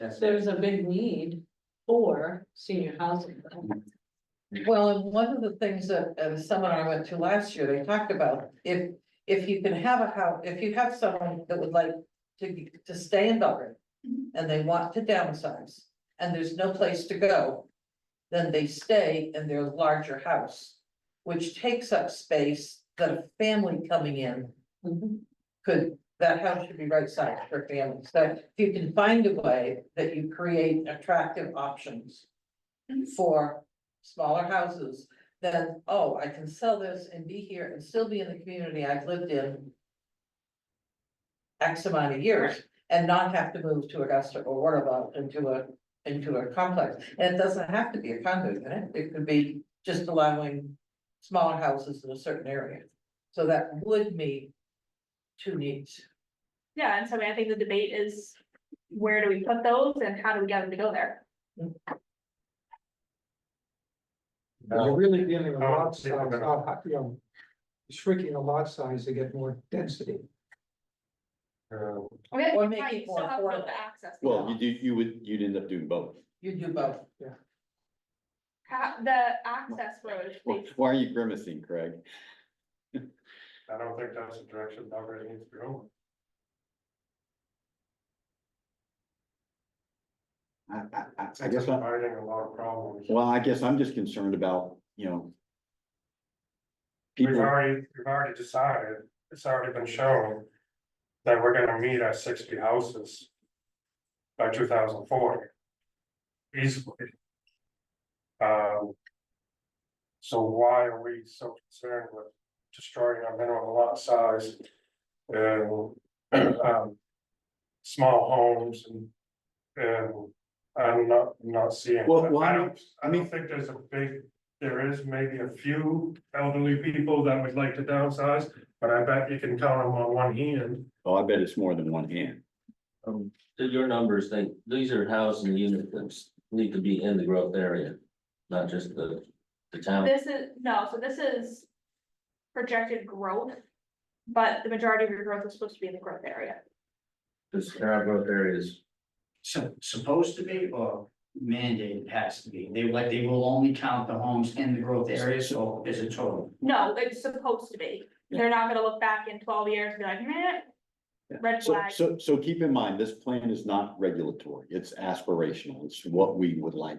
that's. There's a big need for senior housing. Well, and one of the things that, at a seminar I went to last year, they talked about, if you can have a house, if you have someone that would like to stay in Belgrade. And they want to downsize, and there's no place to go. Then they stay in their larger house, which takes up space that a family coming in. That house should be right sized for families, so if you can find a way that you create attractive options. For smaller houses, then, oh, I can sell this and be here and still be in the community I've lived in. X amount of years and not have to move to Augusta or whatever into a complex, and it doesn't have to be a condo unit, it could be just allowing. Smaller houses in a certain area, so that would meet two needs. Yeah, and so I mean, I think the debate is, where do we put those and how do we get them to go there? You're really dealing with Oh, lot size, yeah, not, you know, shrinking a lot size to get more density. I mean, Or you're make right, it you more still have to be able affordable. to access. Well, you'd end up doing both. You do both. The access road. Why are you grimacing, Craig? I don't think that's the direction Belgrade needs to go. I guess, It's inviting a lot of problems. well, I guess I'm just concerned about, you know. We've People, already decided, it's already been shown. That we're gonna meet at 60 houses. By 2040. Easily. So why are we so concerned with destroying our minimum lot size? And, small homes and I'm not seeing. Well, I I mean- don't think there is maybe a few elderly people that would like to downsize, but I bet you can count them on one hand. oh, I bet it's more than one hand. To your numbers, these are housing units that need to be in the growth area, not just the town. So this is projected growth, but the majority of your growth is supposed to be in the growth area. This current growth areas, Supposed to be or mandated has to be, they will only count the homes in the growth area, so is it total? No, it's supposed to be. They're not gonna look back in 12 years and be like, meh, red So, flag. so keep in mind, this plan is not regulatory, it's aspirational, it's what we would like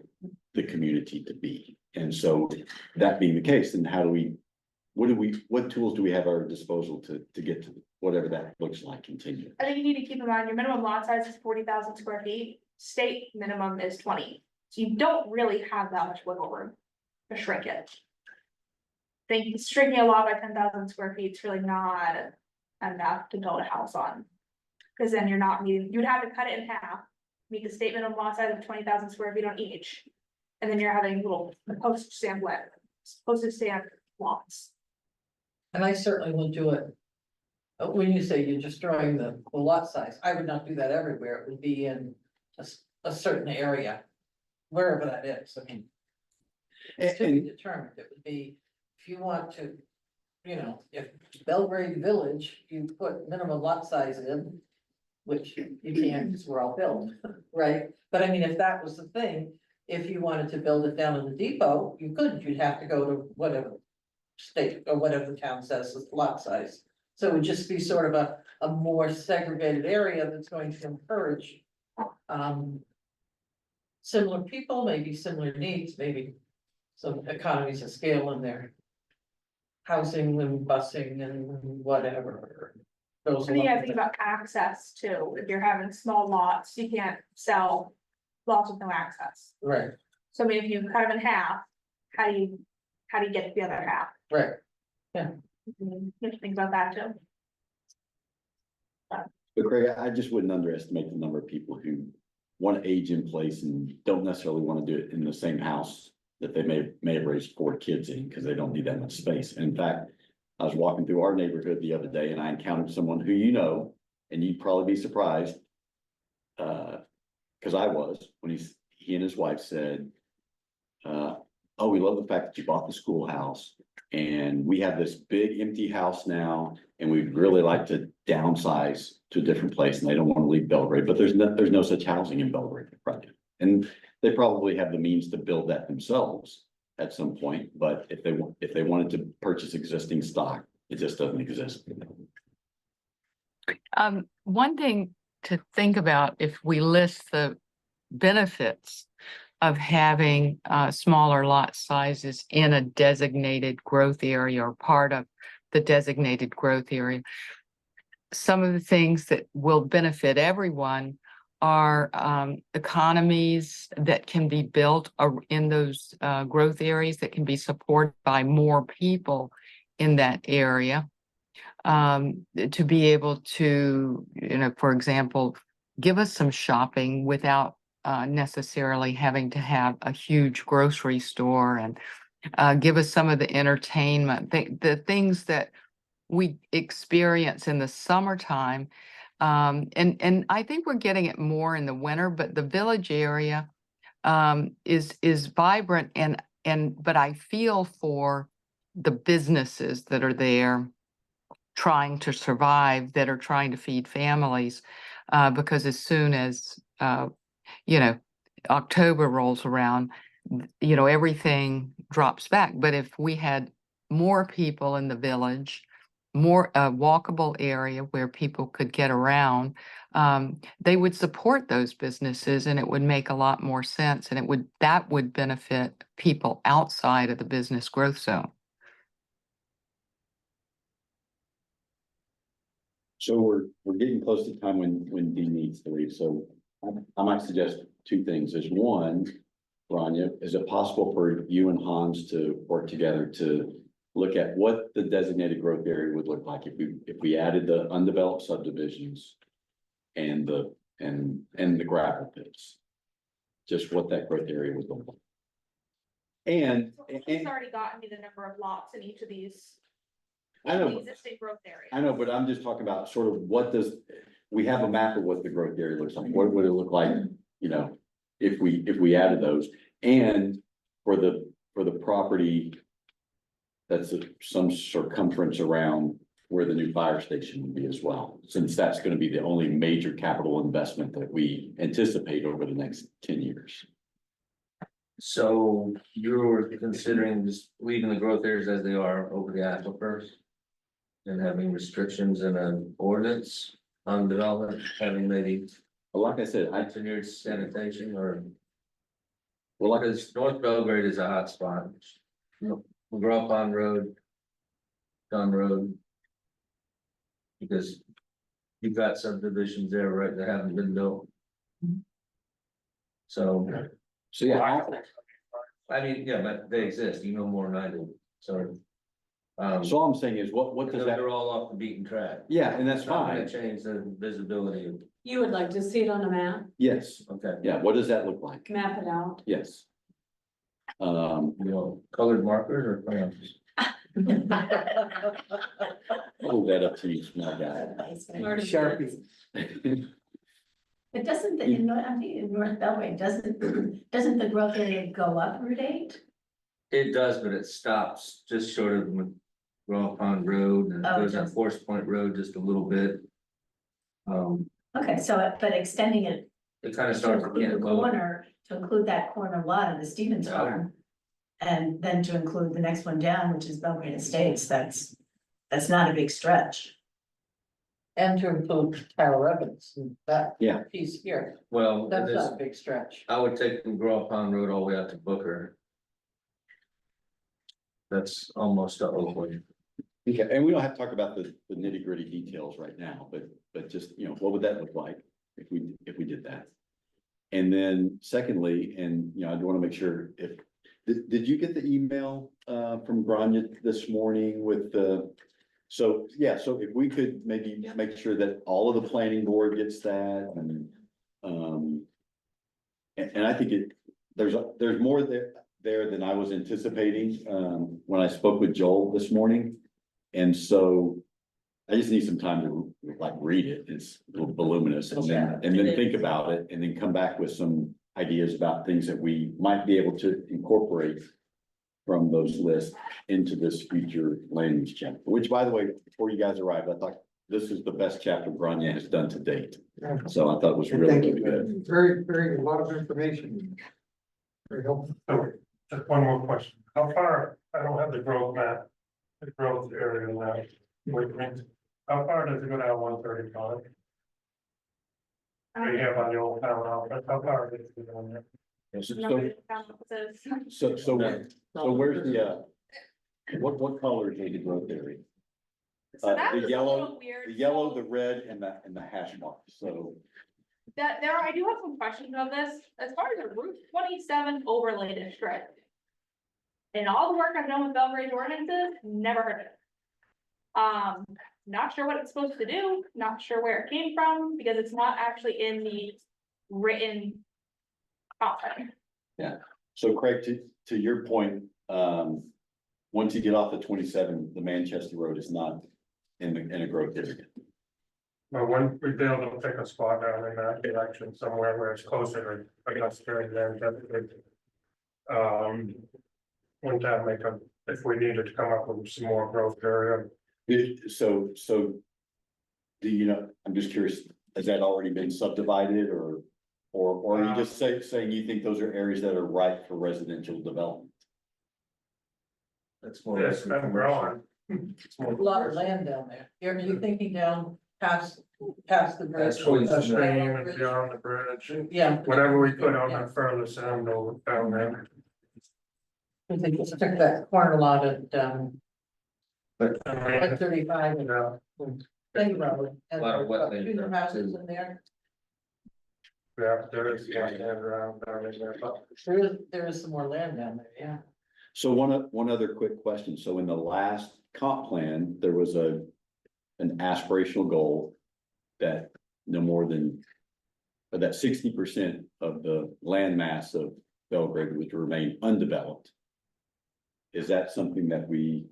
the community to be. And so, that being the case, then how do we, what tools do we have at our disposal to get to whatever that looks like, continue? I think you need to keep in mind, your minimum lot size is 40,000 square feet, state minimum is 20. So you don't really have that much wiggle room to shrink it. Think shrinking a lot by 10,000 square feet is really not enough to build a house on. Cause then you're not meeting, you'd have to cut it in half, meet the statement of lot size of 20,000 square feet on each. And then you're having little postage stamp lots. And I certainly would do it. When you say you're destroying the lot size, I would not do that everywhere, it would be in a certain area. Wherever that is, I mean. It's to be determined, it would be, if you want to, you know, if Belgrade Village, you put minimum lot size in. Which you can't, because we're all built, right? But I mean, if that was the thing, if you wanted to build it down in the depot, you couldn't, you'd have to go to whatever. State or whatever the town says is lot size, so it would just be sort of a more segregated area that's going to encourage. Similar people, maybe similar needs, maybe some economies of scale in there. Housing and busing and whatever. Those I mean, you gotta along think the- about access too, if you're having small lots, you can't sell lots with no access. Right, So I mean, if you cut them in half, how do you get the other half? right, You have to think about that too. But Craig, I just wouldn't underestimate the number of people who want to age in place and don't necessarily want to do it in the same house that they may have raised 4 kids in, because they don't need that much space. And in fact, I was walking through our neighborhood the other day and I encountered someone who you know, and you'd probably be surprised. Cause I was, when he and his wife said, oh, we love the fact that you bought the schoolhouse. And we have this big empty house now, and we'd really like to downsize to a different place, and they don't want to leave Belgrade, but there's no such housing in Belgrade, right? And they probably have the means to build that themselves at some point, but if they wanted to purchase existing stock, it just doesn't exist. One thing to think about, if we list the benefits of having smaller lot sizes in a designated growth area or part of the designated growth area. Some of the things that will benefit everyone are economies that can be built in those growth areas that can be supported by more people in that area. To be able to, you know, for example, give us some shopping without necessarily having to have a huge grocery store, and give us some of the entertainment, the things that we experience in the summertime. And I think we're getting it more in the winter, but the village area is vibrant, but I feel for the businesses that are there trying to survive, that are trying to feed families, because as soon as you know, October rolls around, you know, everything drops back. But if we had more people in the village, more walkable area where people could get around, they would support those businesses, and it would make a lot more sense, and that would benefit people outside of the business growth zone. So we're getting close to time when Dee needs to leave, so I might suggest 2 things. There's one, Rania, is it possible for you and Hans to work together to look at what the designated growth area would look like if we added the undeveloped subdivisions and the gravel pits? Just what that growth area would look like. And He's already gotten me the number of lots in each of these. I know. The existing growth area. I know, but I'm just talking about sort of we have a map of what the growth area looks like. What would it look like, you know, if we added those? And for the property that's some circumference around where the new fire station would be as well, since that's going to be the only major capital investment that we anticipate over the next 10 years. So you're considering just leaving the growth areas as they are over the aquifers? And having restrictions in an ordinance on development, having maybe But like I said, engineered sanitation or. well, like Because North Belgrade is a hot spot. McGraw Pond Road. Dunn Road. Because you've got subdivisions there, right, that haven't been built. So So yeah, I mean, yeah, but they exist, you know more than I do, so. so all I'm saying is what does that, They're all off the beaten track. yeah, and that's It's not gonna fine. change the visibility of, You would like to see it on a map, Yes, okay, yeah, what does that look like? map it out? Yes. you know, colored markers or crayons? Hold that up to you, small guy. Sharpie. But doesn't the, in North, I think in North Belgrade, doesn't the growth area go up Route 8? It does, but it stops just short of Raw Pond Road and it Oh, goes on just- Forest Point Road just a little bit. Okay, so, but extending it It kind of to starts. include the corner, to include that corner lot of the Stevens Yeah. farm. And then to include the next one down, which is Belgrade Estates, that's not a big stretch. And to include Tyler Evans, and that Yeah. piece here, Well, that's there's- not a big stretch. I would take from Raw Pond Road all the way out to Booker. That's almost to Oakland. Okay, and we don't have to talk about the nitty gritty details right now, but just, you know, what would that look like if we did that? And then secondly, and you know, I do want to make sure did you get the email from Grania this morning with the? So, yeah, so if we could maybe make sure that all of the planning board gets that and and I think there's more there than I was anticipating when I spoke with Joel this morning. And so I just need some time to like read it. It's a little voluminous and then think about it and then come back with some ideas about things that we might be able to incorporate from those lists into this future land use chapter, which by the way, before you guys arrived, I thought this is the best chapter Grania has done to date. So I thought it was really, Thank really you. good. Very, very, a lot of information. Very helpful. So, just one more question, how far, I don't have the growth map, the growth area now, with me. How far does it go down 135? Right here by the old town office, how far is it down there? So where's the, what color is the growth area? So that The was a yellow, little weird. the yellow, So the red and the hash mark, so. that there, I do have some questions on this, as far as the Route 27 overlay district. In all the work I've done with Belgrade ordinances, never heard of it. Not sure what it's supposed to do, not sure where it came from, because it's not actually in the written. Content. So Craig, to your point, once you get off the 27, the Manchester Road is not in a growth area. But when we'd be able to pick a spot down in that direction somewhere where it's closer to, I guess, during then. One time if we needed to come up with some more growth area, So do you know, I'm just curious, has that already been subdivided or are you just saying you think those are areas that are ripe for residential development? That's more. it's been growing. A lot of land down there, you're thinking down past the bridge. That's what he's The saying. stream and beyond the bridge, Yeah. whatever we put on the furthest end over down there. I think it's took that corner lot at, I mean, 135 and, Bay Road. And A lot of there's wetlands two there, houses too. in there, yeah, there is land around down in there, but there is some more land down there, yeah. So one other quick question. So in the last comp plan, there was an aspirational goal that no more than, but that 60% of the land mass of Belgrade would remain undeveloped. Is that something that we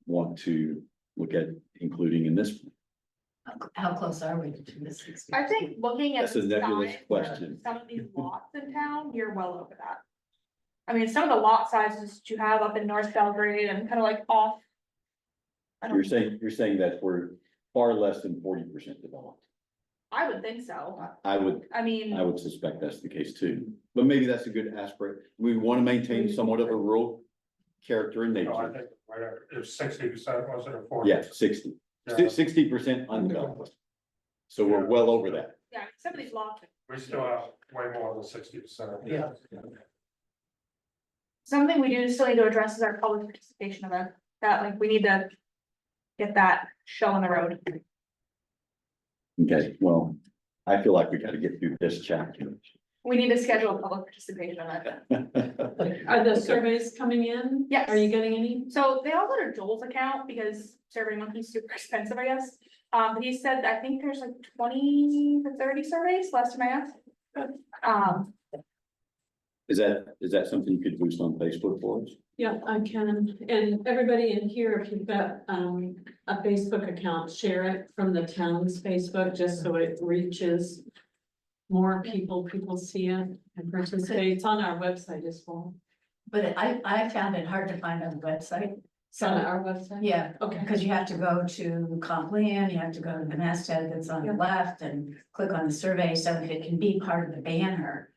want to look at including in this? How close are we to this? I think looking at That's a the nebulous size question. of some of these lots in town, you're well over that. I mean, some of the lot sizes that you have up in North Belgrade and kind of like off. I don't- You're saying that we're far less than 40% developed. I would think so, I would I mean. suspect that's the case too, but maybe that's a good aspirate. We want to maintain somewhat of a rural character in no, I nature. think whatever, it was 60%, was it, or 40? Yeah, 60. Yeah. 60% undeveloped. So we're well over that. Yeah, some of these lots, We still have way more than 60%. Yeah. something we do still need to address is our public participation of it, that like, we need to. Get that show on the road. Okay, well, I feel like we got to get through this chapter. We need to schedule a public participation on that. Are the surveys coming in? Yes. Are you getting any? So they all go to Joel's account because SurveyMonkey's super expensive, I guess. But he said, I think there's like 20 to 30 surveys, last time I asked. Is that something you could boost on Facebook for us? Yeah, I can. And everybody in here, if you've got a Facebook account, share it from the town's Facebook, just so it reaches more people, people see it and participate. It's on our website as well. But I found it hard to find on the website. It's on So, our website. yeah, Okay. because you have to go to comp plan, you have to go to the masthead that's on the Yeah. left and click on the survey, so if it can be part of the banner.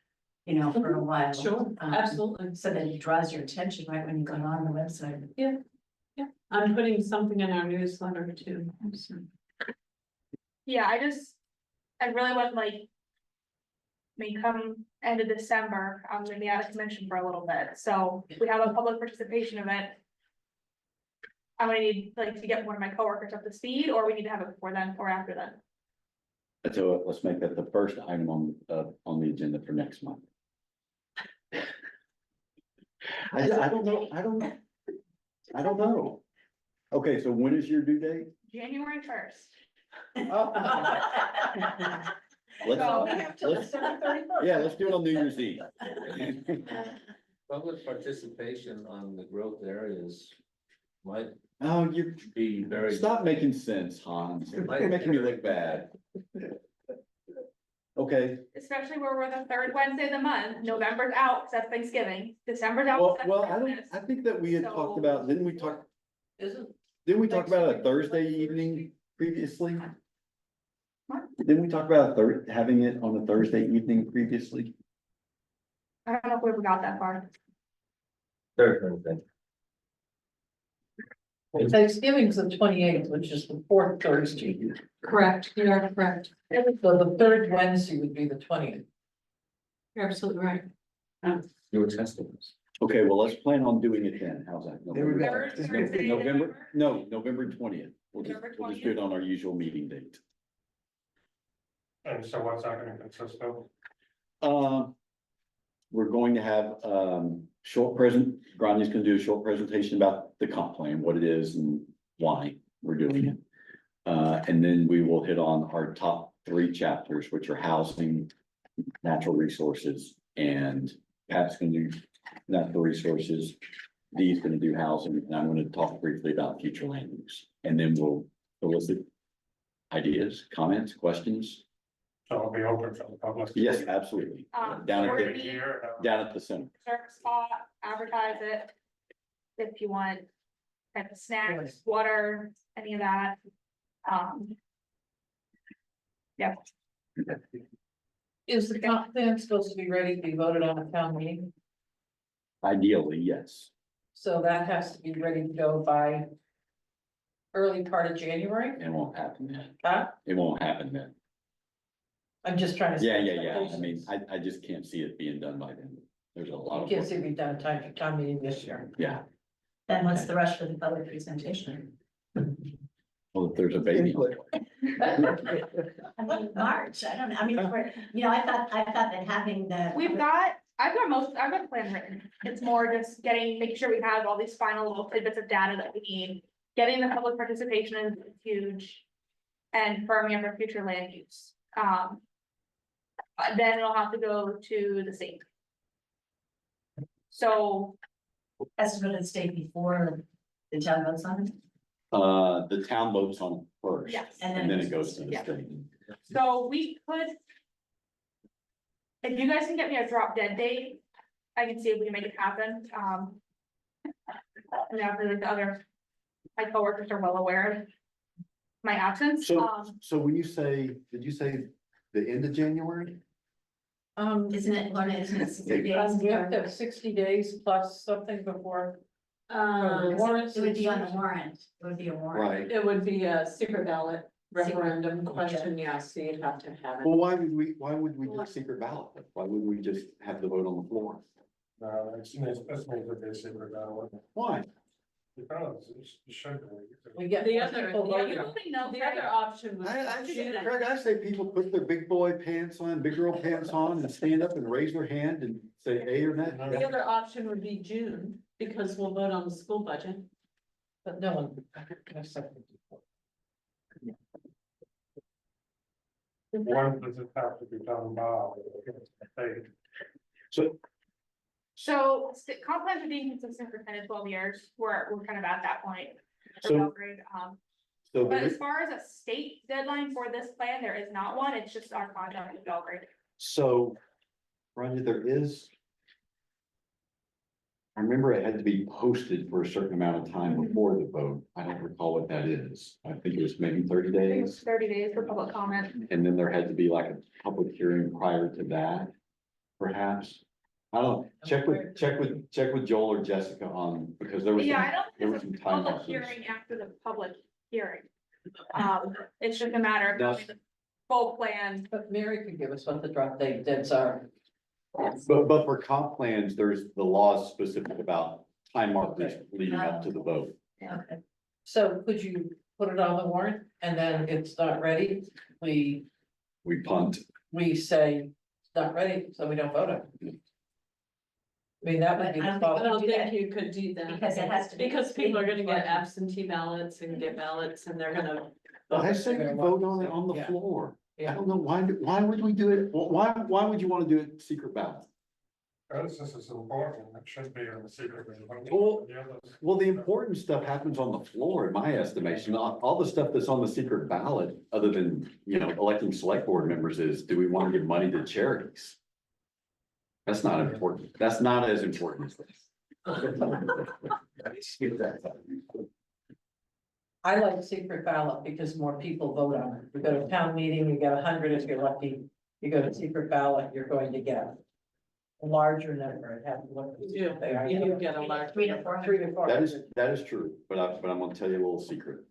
You know, for a while. Sure, absolutely. So that it draws your attention right when you go on the website. I'm putting something in our newsletter too. So. Yeah, I really want like. Come end of December, I'm gonna be out of commission for a little bit, so we have a public participation event. I'm gonna need like to get one of my coworkers up to speed, or we need to have it before then or after then. So let's make that the first item on the agenda for next month. I don't know, I don't know. Okay, so when is your due date? January 1st. Let's, yeah, let's do it on New Year's Eve. Public participation on the growth areas might Oh, you, be very. stop making sense, Hans. You're making me look bad. Okay, Especially where we're the third Wednesday of the month, November's out, 'cause that's Thanksgiving, December's out. 'cause that's well, Christmas. I think that we had talked about, didn't we talk Isn't, about a Thursday evening previously? What? Didn't we talk about having it on a Thursday evening previously? I don't know if we ever got that far. Third thing. Thanksgiving's the 28th, which is the fourth Thursday. Correct, you are correct. So the third Wednesday would be the 20th. You're absolutely right. You were testing us. Okay, well, let's plan on doing it then. How's that? There we go. Third Thursday in November, no, November 20th. We'll just November do it on our usual meeting date. And so what's that gonna consist of? We're going to have, Granya's gonna do a short presentation about the comp plan, what it is and why we're doing it. And then we will hit on our top 3 chapters, which are housing, natural resources, and Pat's gonna do natural resources. Dee's gonna do housing, and I'm gonna talk briefly about future land use, and then we'll elicit ideas, comments, questions. So it'll be open for the public. Yes, absolutely. Down we're at gonna the, be Here, down at the center. reserve a spot, advertise it. If you want type of snacks, water, any of that. Yeah, Is the comp plan supposed to be ready to be voted on at town meeting? Ideally, yes. So that has to be ready to go by early part of January, It won't happen then. huh? It won't happen then. I'm just trying to. Yeah. I mean, I just can't see it being done by then. There's a lot You of. can't work. see it be done in time for town meeting this year. Yeah, Then what's the rush for the public presentation? well, if there's a baby. on the way. I mean, March, I don't know, I mean, I thought that having the. I've got a plan written. It's more just making sure we have all these final little tidbits of data that we need. Getting the public participation is huge. And firming up our future land use. Then it'll have to go to the state. So, Has to go to the state before the town votes on it? The town votes on it first. Yes. And then it goes to the Yeah. state. so we could. If you guys can get me a drop dead date, I can see if we can make it happen, and after my coworkers are well aware of my absence, So when you say, did you say the end of January? Isn't it, Lorna, isn't it 60 days? We have to have 60 days plus something before. Warrants. It would be on the warrant, it would be a warrant. Right. It would be a secret ballot referendum question, yeah, so you'd have to have it. Well, why would we do a secret ballot? Why wouldn't we just have the vote on the floor? this needs to be a secret ballot. Why? Because it should be. We get The more other- people the voting. other- No, The other option was. I June. think, Craig, I say people put their big boy pants on, big girl pants on and stand up and raise their hand and say A or nay. The other option would be June, because we'll vote on the school budget. But no one. I've said it before. When does it have to be done by? Hey, So, comp plans are being consistent for 10 to 12 years, we're kind of at that point. For So- Belgrade, so but the as far as a state deadline for this plan, there is not one, it's just our contract with Belgrade. So, Rhonda, there is. I remember it had to be posted for a certain amount of time before the vote. I don't recall what that is. I think it was maybe 30 I think it's days. 30 days for public comment. And then there had to be like a public hearing prior to that, perhaps. I don't know. Check with Joel or Jessica on, because there was. Yeah, I some- don't there think was there's a some time public markers. hearing after the public hearing. It's just a matter of No. having the full plan. But Mary could give us what the drop date dates are. But for comp plans, there's the laws specific about time markers leading up to the vote. Okay. So could you put it on the warrant and then it's not ready? We We say it's not ready, so we don't vote on it. I mean, that would be But I the don't think I thought. don't do think that. you could do that. Because it has to be- Because people are gonna get absentee ballots and get ballots and they're gonna. I say we vote on it on the Yeah. floor. I Yeah. don't know, why would we do it? Why would you want to do it secret ballot? Because this is important, it should be in the secret. Well- The others- Well, the important stuff happens on the floor, in my estimation. All the stuff that's on the secret ballot, other than, electing select board members is, do we want to give money to charities? That's not important. That's not as important as this. I like secret ballot because more people vote on it. You go to town meeting, you get 100 if you're lucky. You go to secret ballot, you're going to get a larger number. It has to look. You do get a large. 3 to 400. 3 to 4. That is true, but I'm gonna tell you a little secret.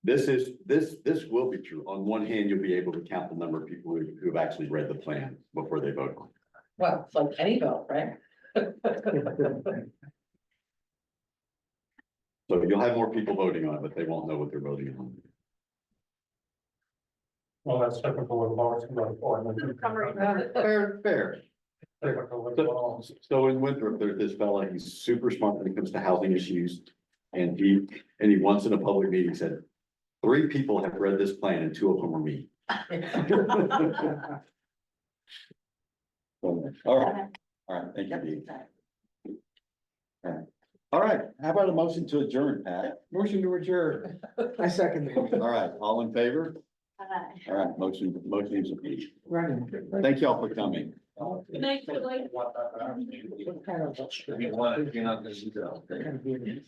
This will be true. On one hand, you'll be able to count the number of people who have actually read the plan before they vote on it. Well, it's like any vote, right? So you'll have more people voting on it, but they won't know what they're voting on. Well, that's typical with laws. Fair. Typical with laws. So in Winthrop, there's this fella, he's super smart when it comes to housing issues. And he once in a public meeting said, 3 people have read this plan and 2 of them are me. All right, thank you, Dee. All right, how about a motion to adjourn, Pat? Motion to adjourn. I second the motion. All right, all in favor? Bye-bye. All right, motion is approved. Running. Thank you all for coming. Good night, Julie. What kind of- You want it, you're not gonna do that. Kind of being-